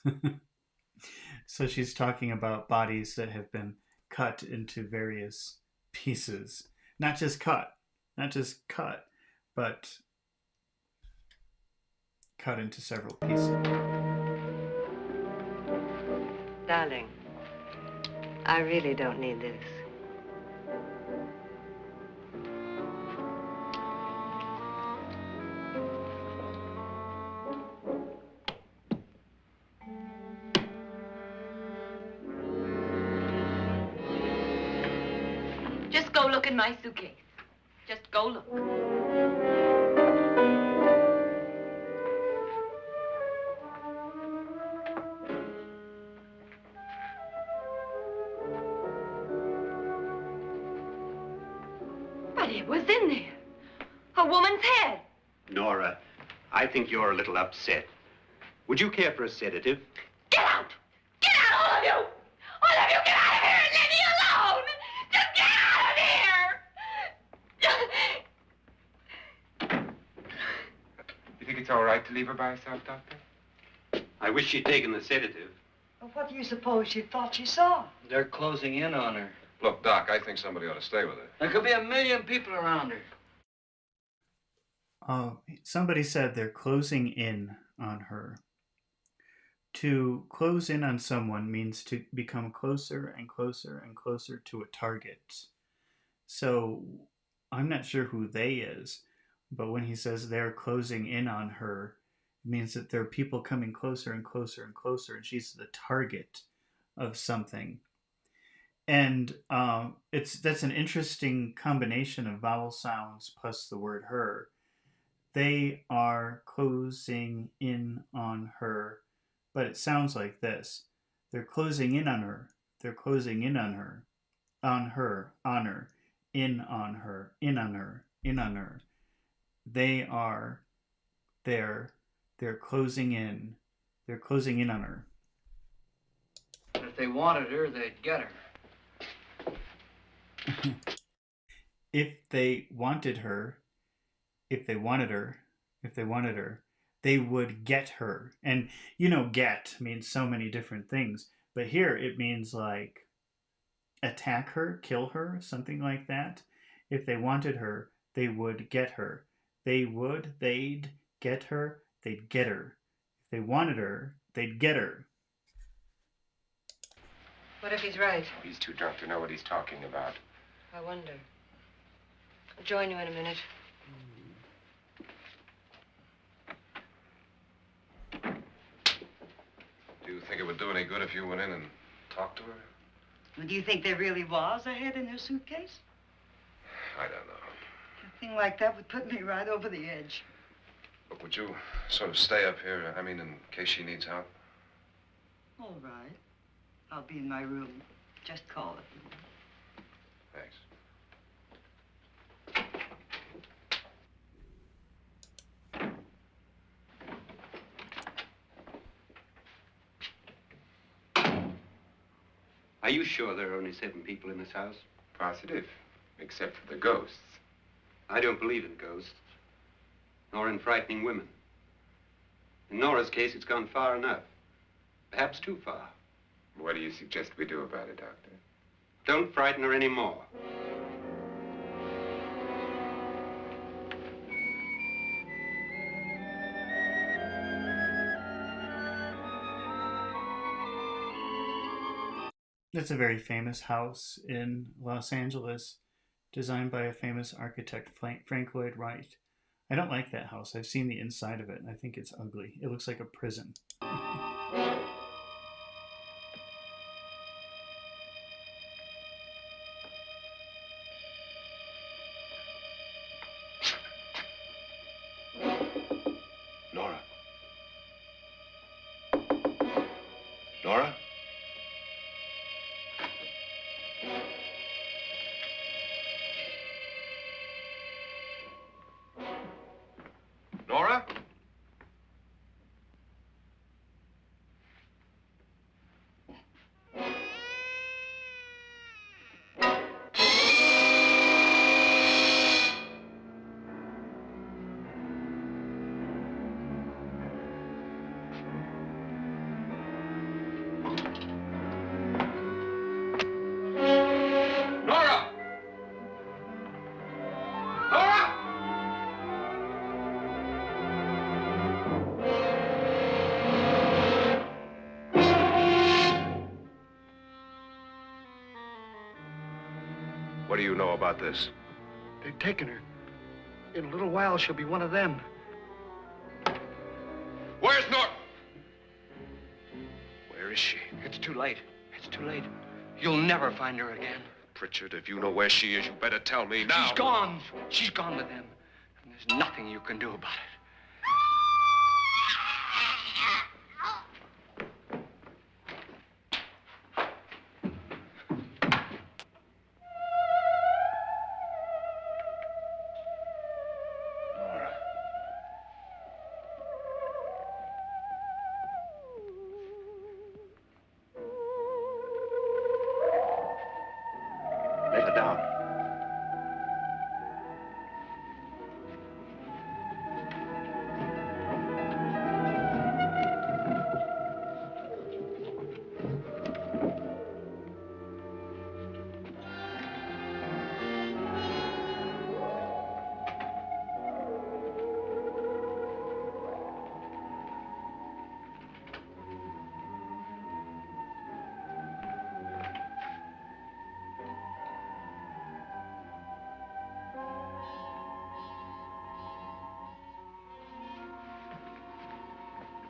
So she's talking about bodies that have been cut into various pieces. Not just cut, but cut into several pieces. Darling, I really don't need this. Just go look in my suitcase. Just go look. But it was in there. A woman's head. Nora, I think you're a little upset. Would you care for a sedative? Get out! Get out, all of you! All of you, get out of here and leave me alone! Just get out of here! You think it's all right to leave her by herself, Doctor? I wish she'd taken the sedative. Well, what do you suppose she thought she saw? They're closing in on her. Look, Doc, I think somebody ought to stay with her. There could be 1,000,000 people around her. Somebody said they're closing in on her. To close in on someone means to become closer and closer and closer to a target. So I'm not sure who they is, but when he says they're closing in on her, it means that there are people coming closer and closer and closer, and she's the target of something. And that's an interesting combination of vowel sounds plus the word her. They are closing in on her, but it sounds like this. They're closing in on her. They're closing in on her. On her. On her. In on her. In on her. In on her. They are there. They're closing in. They're closing in on her. If they wanted her, they'd get her. If they wanted her, they would get her. And you know, get means so many different things, but here it means like attack her, kill her, something like that. If they wanted her, they would get her. They'd get her, they'd get her. If they wanted her, they'd get her. What if he's right? He's too drunk to know what he's talking about. I wonder. I'll join you in a minute. Do you think it would do any good if you went in and talked to her? Well, do you think there really was a head in her suitcase? I don't know. A thing like that would put me right over the edge. Look, would you sort of stay up here, I mean, in case she needs help? All right. I'll be in my room. Just call it. Thanks. Are you sure there are only 7 people in this house? Positive, except for the ghosts. I don't believe in ghosts, nor in frightening women. In Nora's case, it's gone far enough. Perhaps too far. What do you suggest we do about it, Doctor? Don't frighten her anymore. It's a very famous house in Los Angeles, designed by a famous architect, Frank Lloyd Wright. I don't like that house. I've seen the inside of it, and I think it's ugly. It looks like a prison. Nora? Nora? Nora! Nora! What do you know about this? They've taken her. In a little while, she'll be one of them. Where's Nora? Where is she? It's too late. It's too late. You'll never find her again. Pritchard, if you know where she is, you better tell me now. She's gone. She's gone with them. And there's nothing you can do about it. Nora. Lay her down.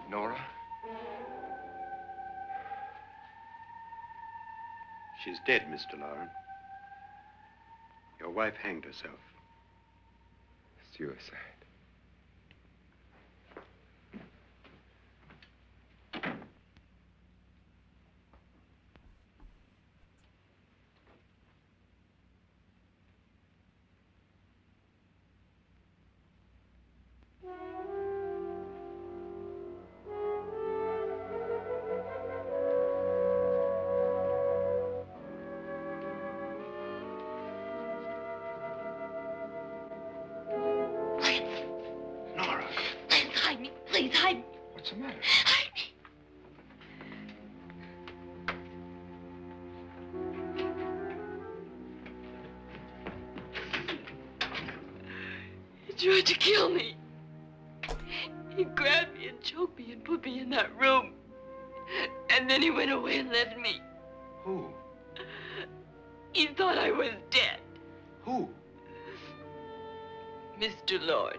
Nora? She's dead, Mr. Lauren. Your wife hanged herself. Suicide. Nora, Hide me, please, hide me. what's the matter? Hide me. He tried to kill me. He grabbed me and choked me and put me in that room. And then he went away and left me. Who? He thought I was dead. Who? Mr. Lord.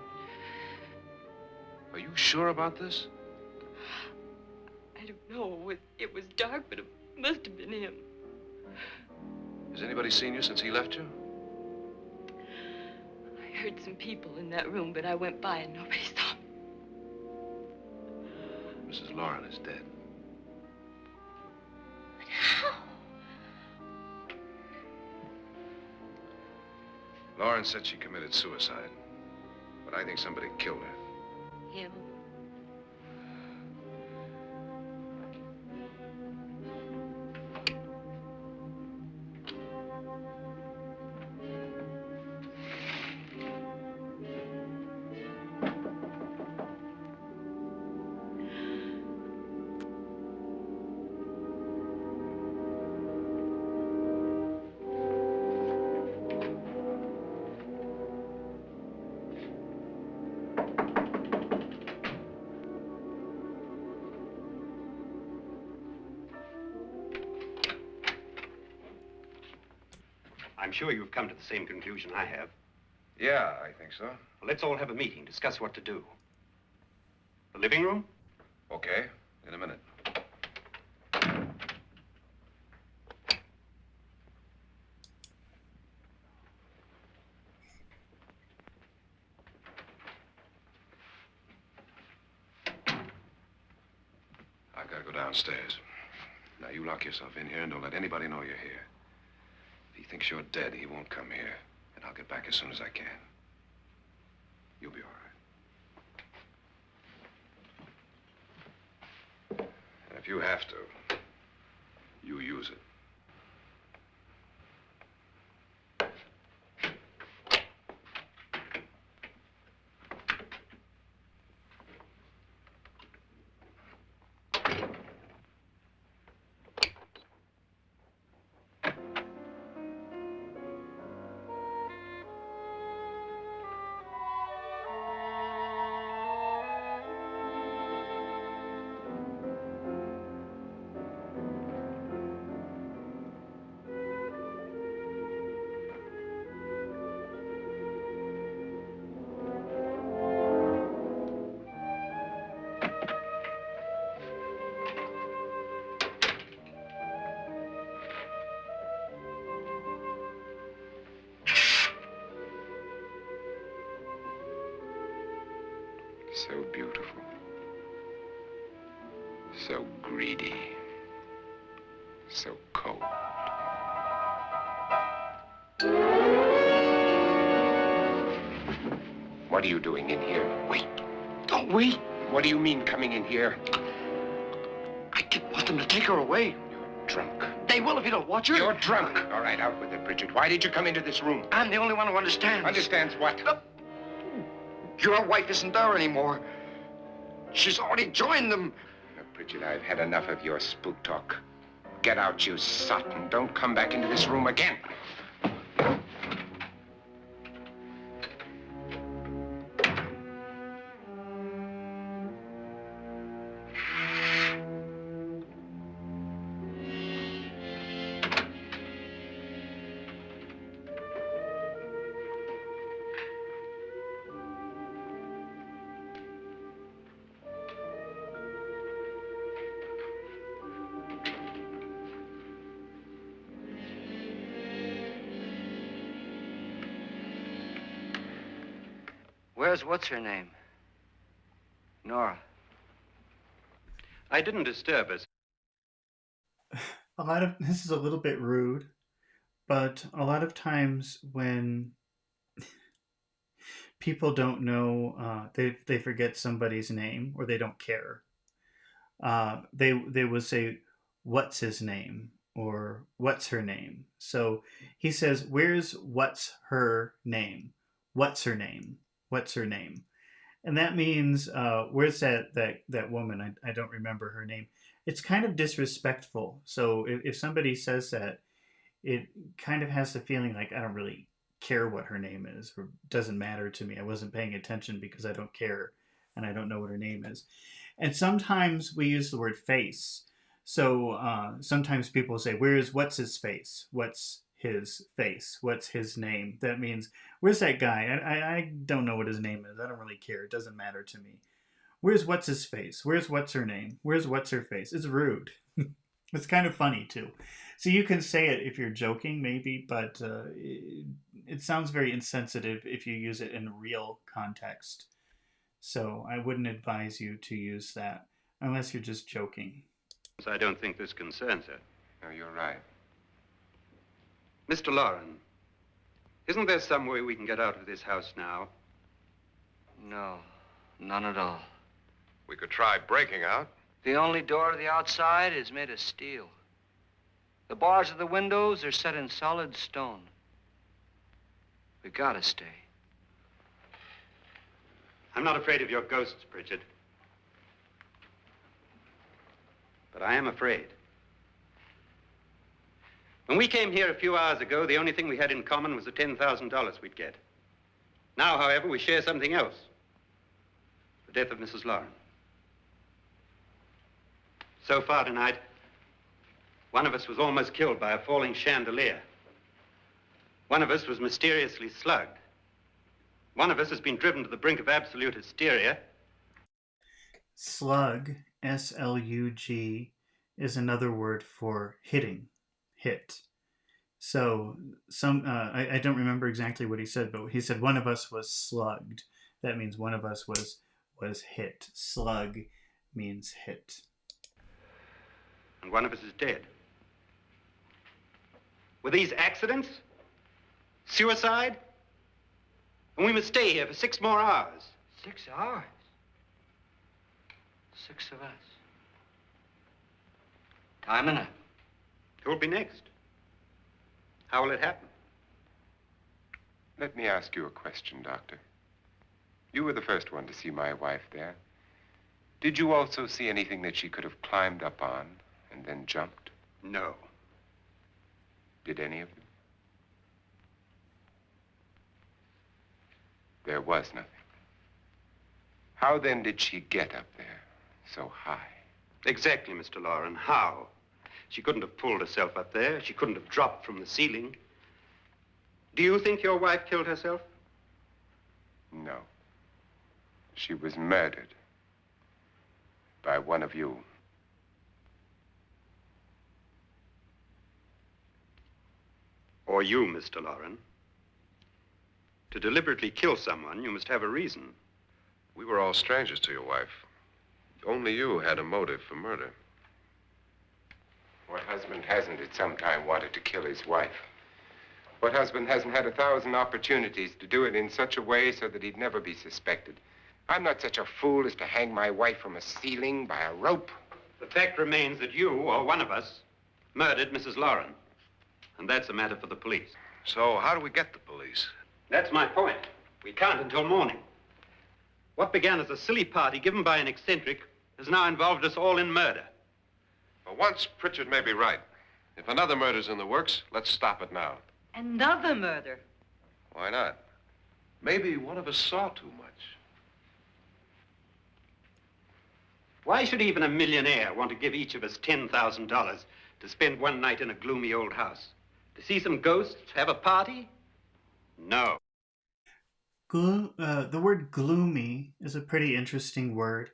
Are you sure about this? I don't know. It was dark, but it must have been him. Has anybody seen you since he left you? I heard some people in that room, but I went by and nobody saw me. Mrs. Lauren is dead. But how? Lauren said she committed suicide, but I think somebody killed her. Him? I'm sure you've come to the same conclusion I have. Yeah, I think so. Well, let's all have a meeting, discuss what to do. The living room? Okay, in a minute. I've got to go downstairs. Now, you lock yourself in here and don't let anybody know you're here. If he thinks you're dead, he won't come here. And I'll get back as soon as I can. You'll be all right. And if you have to, you use it. So beautiful. So greedy. So cold. What are you doing in here? Wait. Don't wait. What do you mean coming in here? I didn't want them to take her away. You're drunk. They will if you don't watch her. You're drunk. All right, out with it, Bridget. Why did you come into this room? I'm the only one who understands. Understands what? Your wife isn't there anymore. She's already joined them. Bridget, I've had enough of your spook talk. Get out, you sot, and don't come back into this room again. Where's what's-her-name? Nora. I didn't disturb us. This is a little bit rude, but a lot of times when people don't know, they forget somebody's name or they don't care. They will say, "What's his name?" or "What's her name?" So he says, "Where's what's her name? What's her name? What's her name?" And that means, where's that woman? I don't remember her name. It's kind of disrespectful. So if somebody says that, it kind of has the feeling like I don't really care what her name is, or doesn't matter to me. I wasn't paying attention because I don't care and I don't know what her name is. And sometimes we use the word face. So sometimes people say, what's his face? What's his face? What's his name? That means, where's that guy? I don't know what his name is. I don't really care. It doesn't matter to me. Where's what's his face? Where's what's her name? Where's what's her face? It's rude. It's kind of funny too. So you can say it if you're joking maybe, but it sounds very insensitive if you use it in real context. So I wouldn't advise you to use that unless you're just joking. I don't think this concerns her. No, you're right. Mr. Loren, isn't there some way we can get out of this house now? No, none at all. We could try breaking out. The only door to the outside is made of steel. The bars of the windows are set in solid stone. We gotta stay. I'm not afraid of your ghosts, Bridget. But I am afraid. When we came here a few hours ago, the only thing we had in common was the $10,000 we'd get. Now, however, we share something else. The death of Mrs. Loren. So far tonight, one of us was almost killed by a falling chandelier. One of us was mysteriously slugged. One of us has been driven to the brink of absolute hysteria. Slug, S-L-U-G, is another word for hitting, hit. So I don't remember exactly what he said, but he said one of us was slugged. That means one of us was hit. Slug means hit. and one of us is dead. Were these accidents? Suicide? And we must stay here for 6 more hours. 6 hours? 6 of us. Time enough. Who will be next? How will it happen? Let me ask you a question, Doctor. You were the first one to see my wife there. Did you also see anything that she could have climbed up on and then jumped? No. Did any of you? There was nothing. How then did she get up there so high? Exactly, Mr. Loren. How? She couldn't have pulled herself up there. She couldn't have dropped from the ceiling. Do you think your wife killed herself? No. She was murdered by one of you. Or you, Mr. Loren. To deliberately kill someone, you must have a reason. We were all strangers to your wife. Only you had a motive for murder. What husband hasn't at some time wanted to kill his wife? What husband hasn't had 1,000 opportunities to do it in such a way so that he'd never be suspected? I'm not such a fool as to hang my wife from a ceiling by a rope. The fact remains that you, or one of us, murdered Mrs. Loren. And that's a matter for the police. So how do we get the police? That's my point. We can't until morning. What began as a silly party given by an eccentric has now involved us all in murder. For once, Pritchard may be right. If another murder's in the works, let's stop it now. Another murder. Why not? Maybe one of us saw too much. Why should even a millionaire want to give each of us $10,000 to spend one night in a gloomy old house? To see some ghosts, have a party? No. The word gloomy is a pretty interesting word,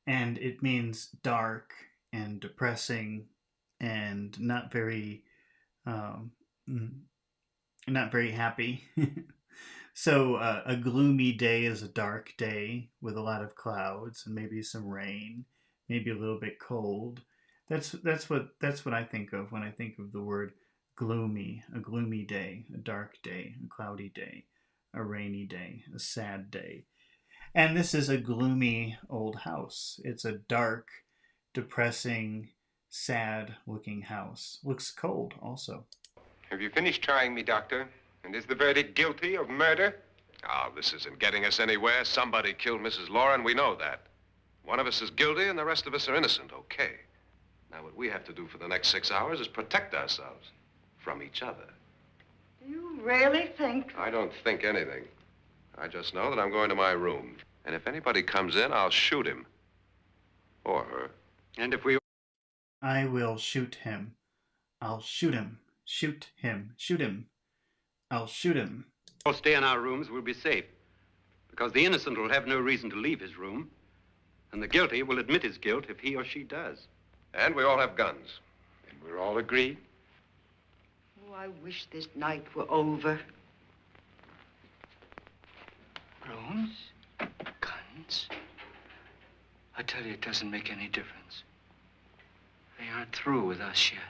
and it means dark and depressing and not very happy. So a gloomy day is a dark day with a lot of clouds and maybe some rain, maybe a little bit cold. That's what I think of when I think of the word gloomy. A gloomy day, a dark day, a cloudy day, a rainy day, a sad day. And this is a gloomy old house. It's a dark, depressing, sad-looking house. Looks cold also. Have you finished trying me, Doctor? And is the verdict guilty of murder? Oh, this isn't getting us anywhere. Somebody killed Mrs. Loren, we know that. One of us is guilty and the rest of us are innocent, okay. Now, what we have to do for the next 6 hours is protect ourselves from each other. Do you really think? I don't think anything. I just know that I'm going to my room. And if anybody comes in, I'll shoot him. Or her. And if we... I will shoot him. I'll shoot him. Shoot him. Shoot him. I'll shoot him. all stay in our rooms, we'll be safe. Because the innocent will have no reason to leave his room. And the guilty will admit his guilt if he or she does. And we all have guns. And we're all agreed? Oh, I wish this night were over. Rooms? Guns? I tell you, it doesn't make any difference. They aren't through with us yet.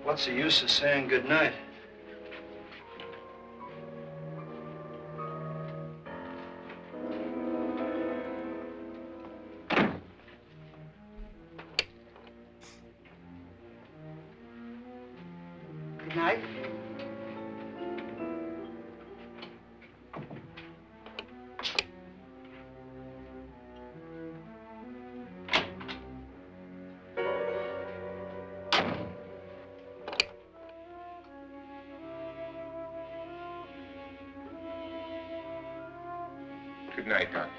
What's the use of saying goodnight? Good night. Good night, Doctor.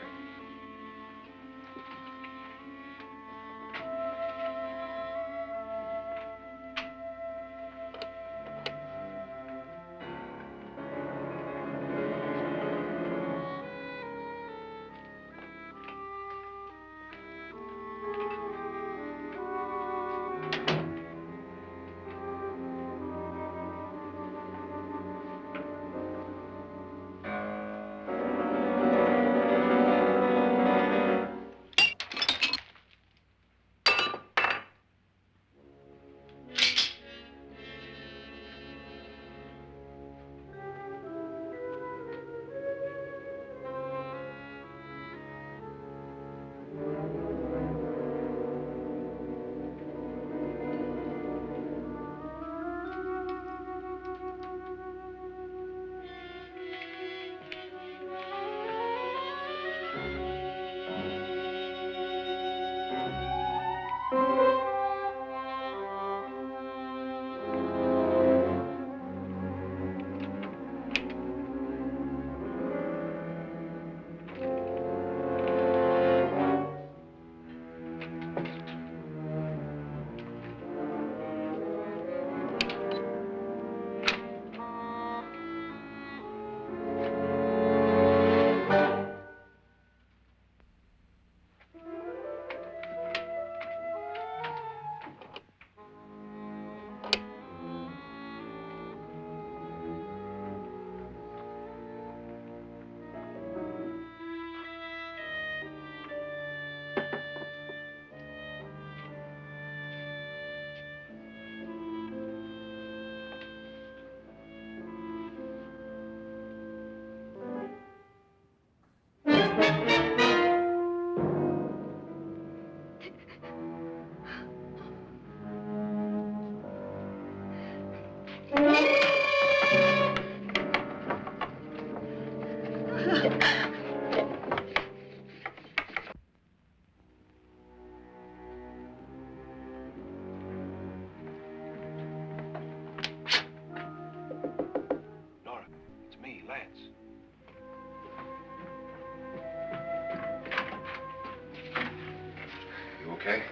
okay?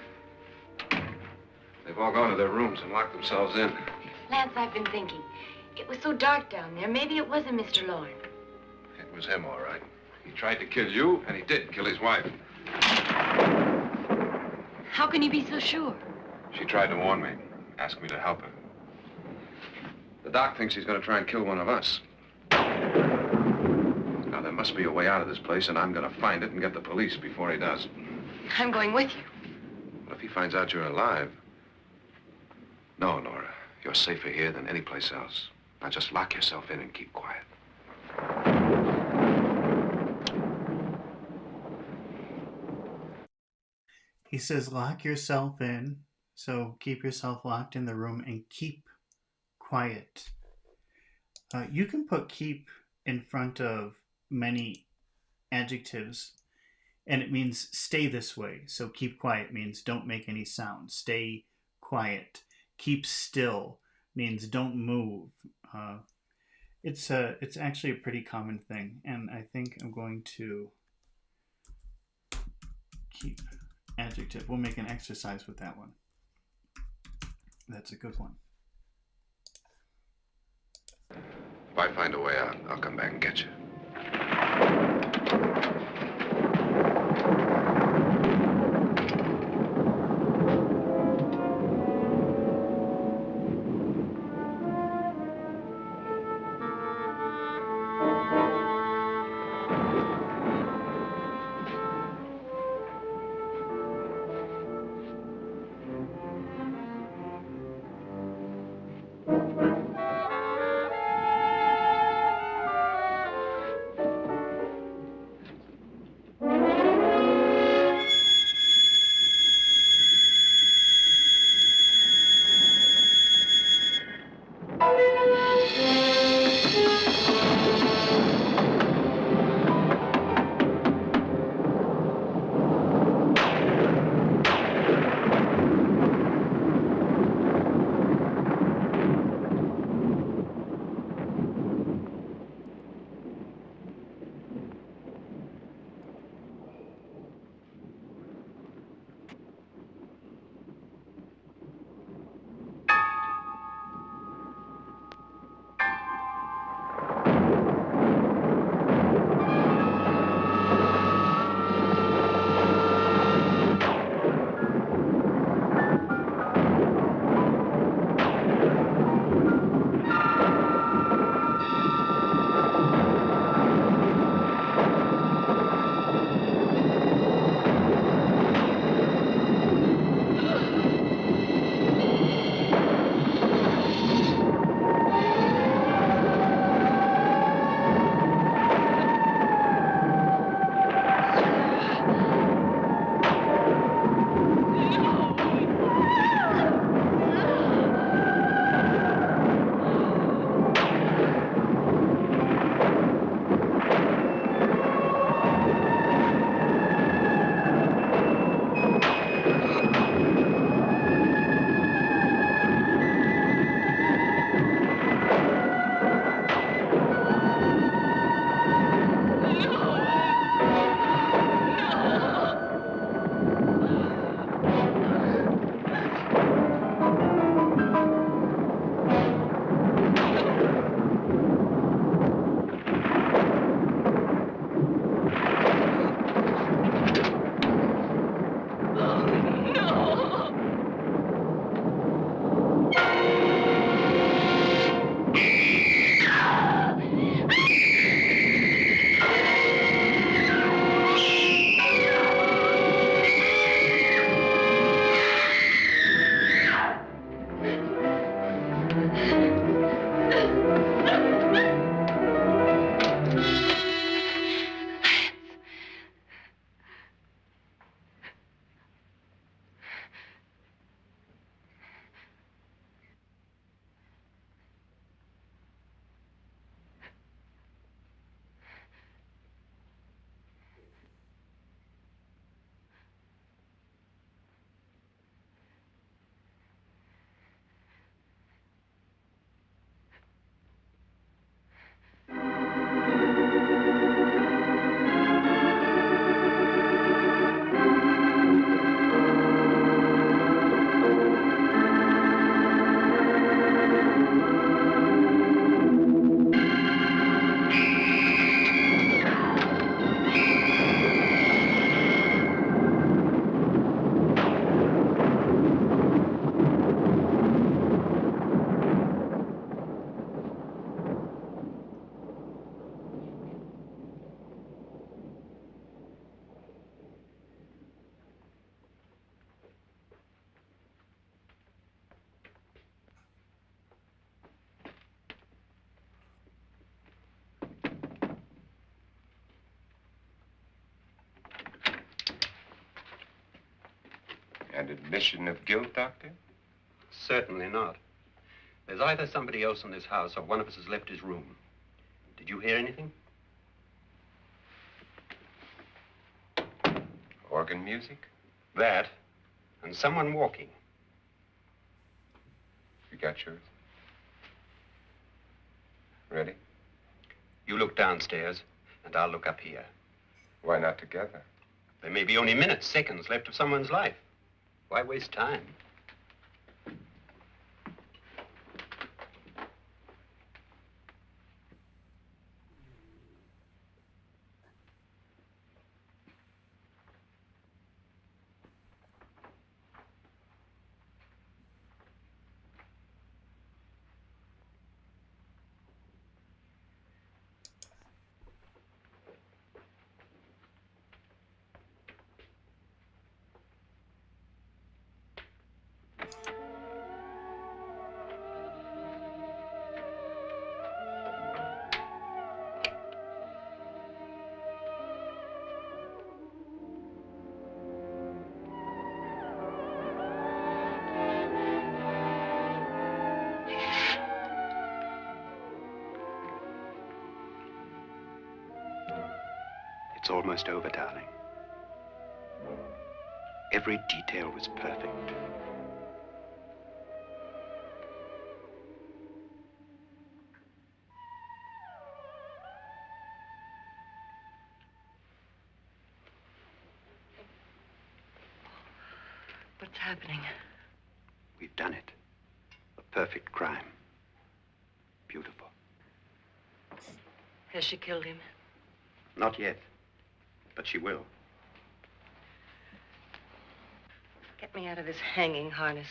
They've all gone to their rooms and locked themselves in. Lance, I've been thinking. It was so dark down there. Maybe it wasn't Mr. Lorne. It was him, all right. He tried to kill you, and he did kill his wife. How can you be so sure? She tried to warn me, ask me to help her. The doc thinks he's going to try and kill one of us. Now, there must be a way out of this place, and I'm going to find it and get the police before he does. I'm going with you. Well, if he finds out you're alive... No, Nora. You're safer here than any place else. Now, just lock yourself in and keep quiet. He says lock yourself in, so keep yourself locked in the room and keep quiet. You can put keep in front of many adjectives, and it means stay this way. So keep quiet means don't make any sound. Stay quiet. Keep still means don't move. It's actually a pretty common thing, and I think I'm going to keep adjective. We'll make an exercise with that one. That's a good one. If I find a way out, I'll come back and get you. An admission of guilt, Doctor? Certainly not. There's either somebody else in this house or one of us has left his room. Did you hear anything? Organ music? That, and someone walking. You got yours? Ready? You look downstairs, and I'll look up here. Why not together? There may be only minutes, seconds left of someone's life. Why waste time? It's almost over, darling. Every detail was perfect. What's happening? We've done it. A perfect crime. Beautiful. Has she killed him? Not yet, but she will. Get me out of this hanging harness.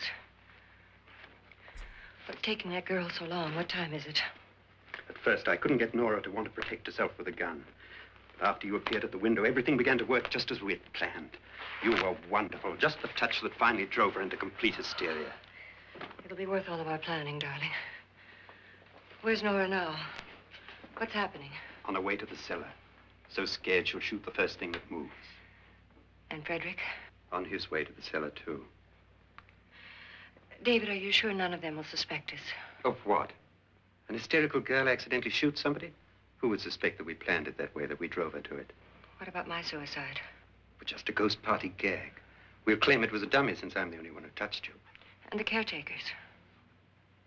What's taking that girl so long? What time is it? At first, I couldn't get Nora to want to protect herself with a gun. But after you appeared at the window, everything began to work just as we had planned. You were wonderful. Just the touch that finally drove her into complete hysteria. It'll be worth all of our planning, darling. Where's Nora now? What's happening? On her way to the cellar. So scared she'll shoot the first thing that moves. And Frederick? On his way to the cellar, too. David, are you sure none of them will suspect us? Of what? An hysterical girl accidentally shoots somebody? Who would suspect that we planned it that way, that we drove her to it? What about my suicide? But just a ghost party gag. We'll claim it was a dummy since I'm the only one who touched you. And the caretakers?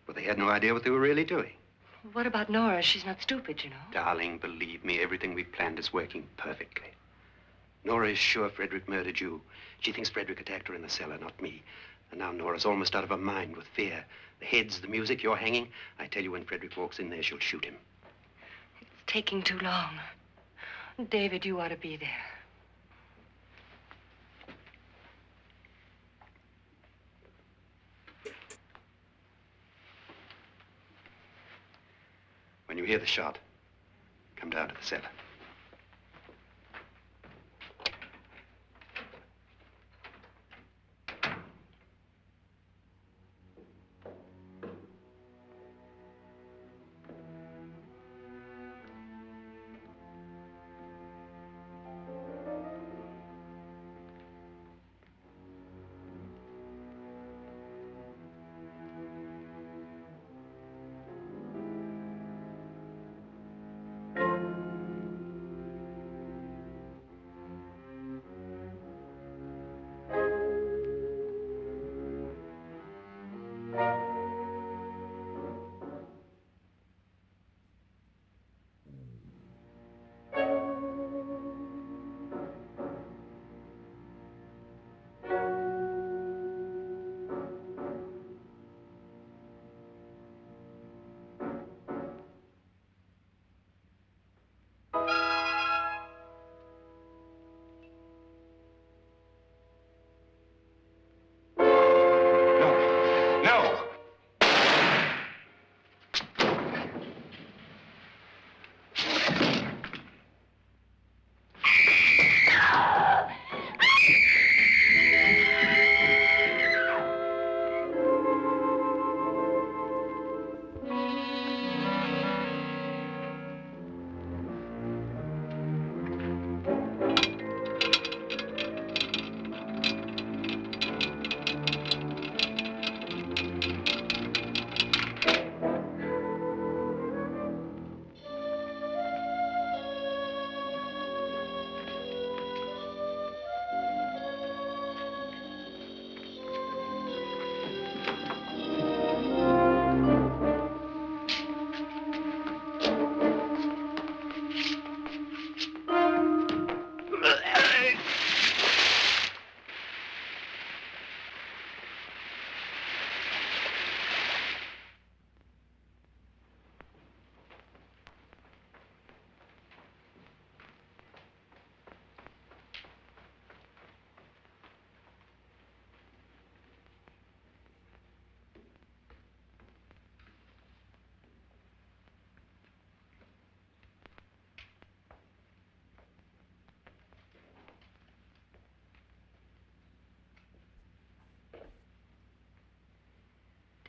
Well, they had no idea what they were really doing. What about Nora? She's not stupid, you know. Darling, believe me, everything we planned is working perfectly. Nora is sure Frederick murdered you. She thinks Frederick attacked her in the cellar, not me. And now Nora's almost out of her mind with fear. The heads, the music, you're hanging. I tell you, when Frederick walks in there, she'll shoot him. It's taking too long. David, you ought to be there. When you hear the shot, come down to the cellar.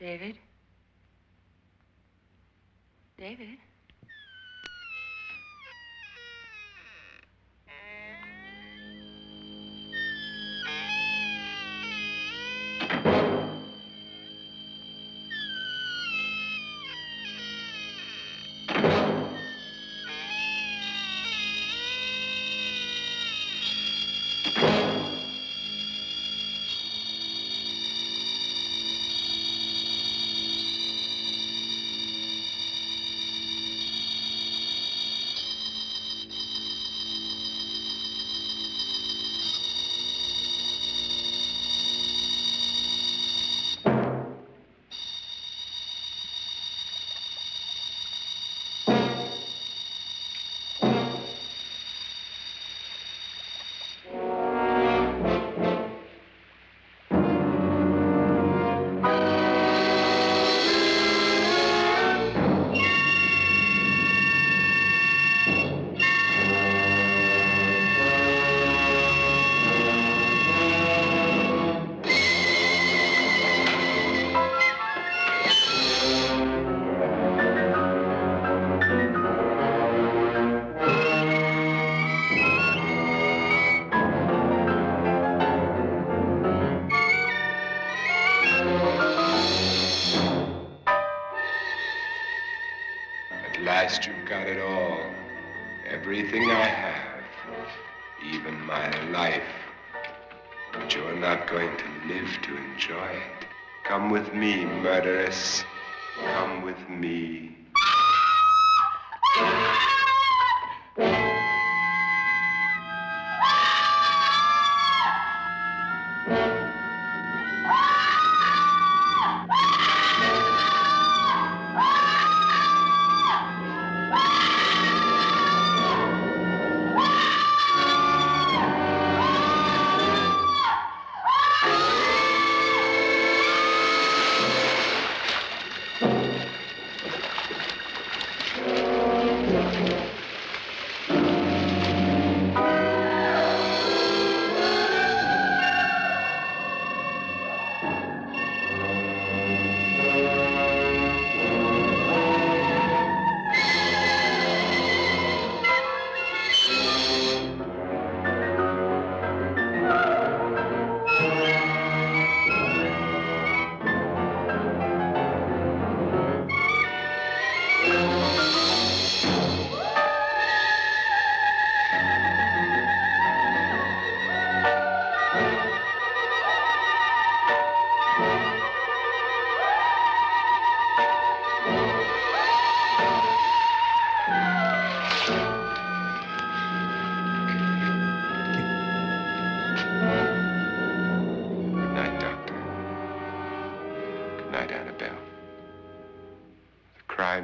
David? David? At last you've got it all. Everything I have. Even my life. But you're not going to live to enjoy it. Come with me, murderess. Come with me.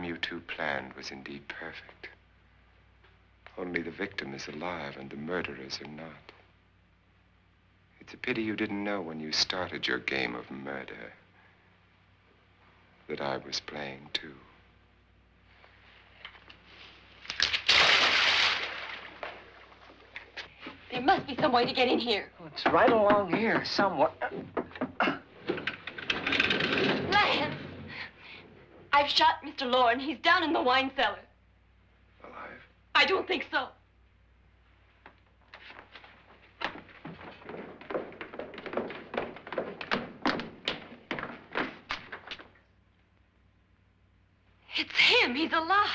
You two planned was indeed perfect. Only the victim is alive and the murderers are not. It's a pity you didn't know when you started your game of murder that I was playing too. There must be some way to get in here. Well, it's right along here, somewhere. Lance! I've shot Mr. Loren. He's down in the wine cellar. Alive? I don't think so. It's him. He's alive.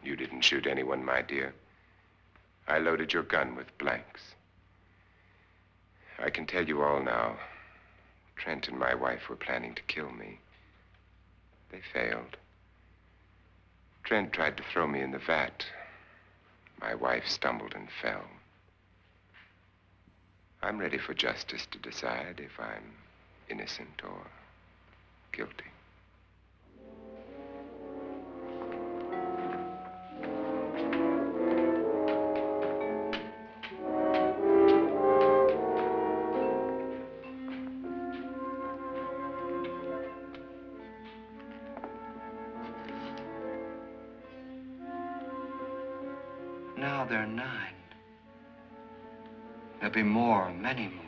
You didn't shoot anyone, my dear. I loaded your gun with blanks. I can tell you all now. Trent and my wife were planning to kill me. They failed. Trent tried to throw me in the vat. My wife stumbled and fell. I'm ready for justice to decide if I'm innocent or guilty. Now they're 9. There'll be more, many more.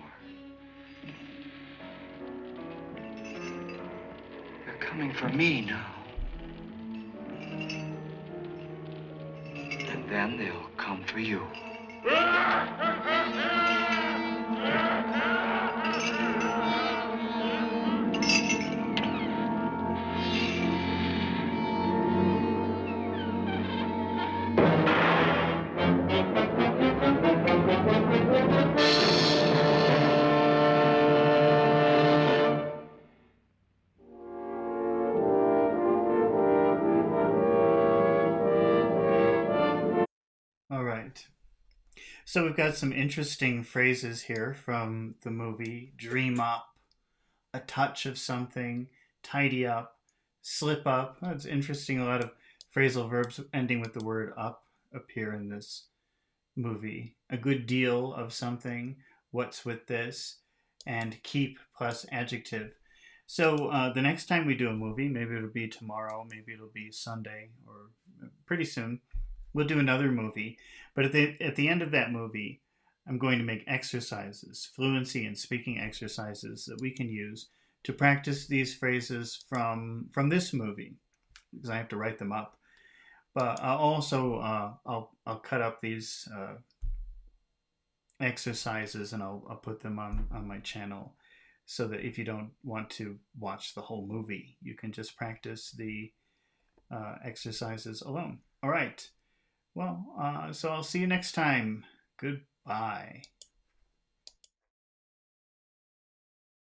They're coming for me now. And then they'll come for you. All right. So we've got some interesting phrases here from the movie. Dream up, a touch of something, tidy up, slip up. That's interesting. A lot of phrasal verbs ending with the word up appear in this movie. A good deal of something, what's with this, and keep plus adjective. So the next time we do a movie, maybe it'll be tomorrow, maybe it'll be Sunday, or pretty soon, we'll do another movie. But at the end of that movie, I'm going to make exercises, fluency and speaking exercises that we can use to practice these phrases from this movie, because I have to write them up. But I'll cut up these exercises and I'll put them on my channel, so that if you don't want to watch the whole movie, you can just practice the exercises alone. All right. Well, so I'll see you next time. Goodbye.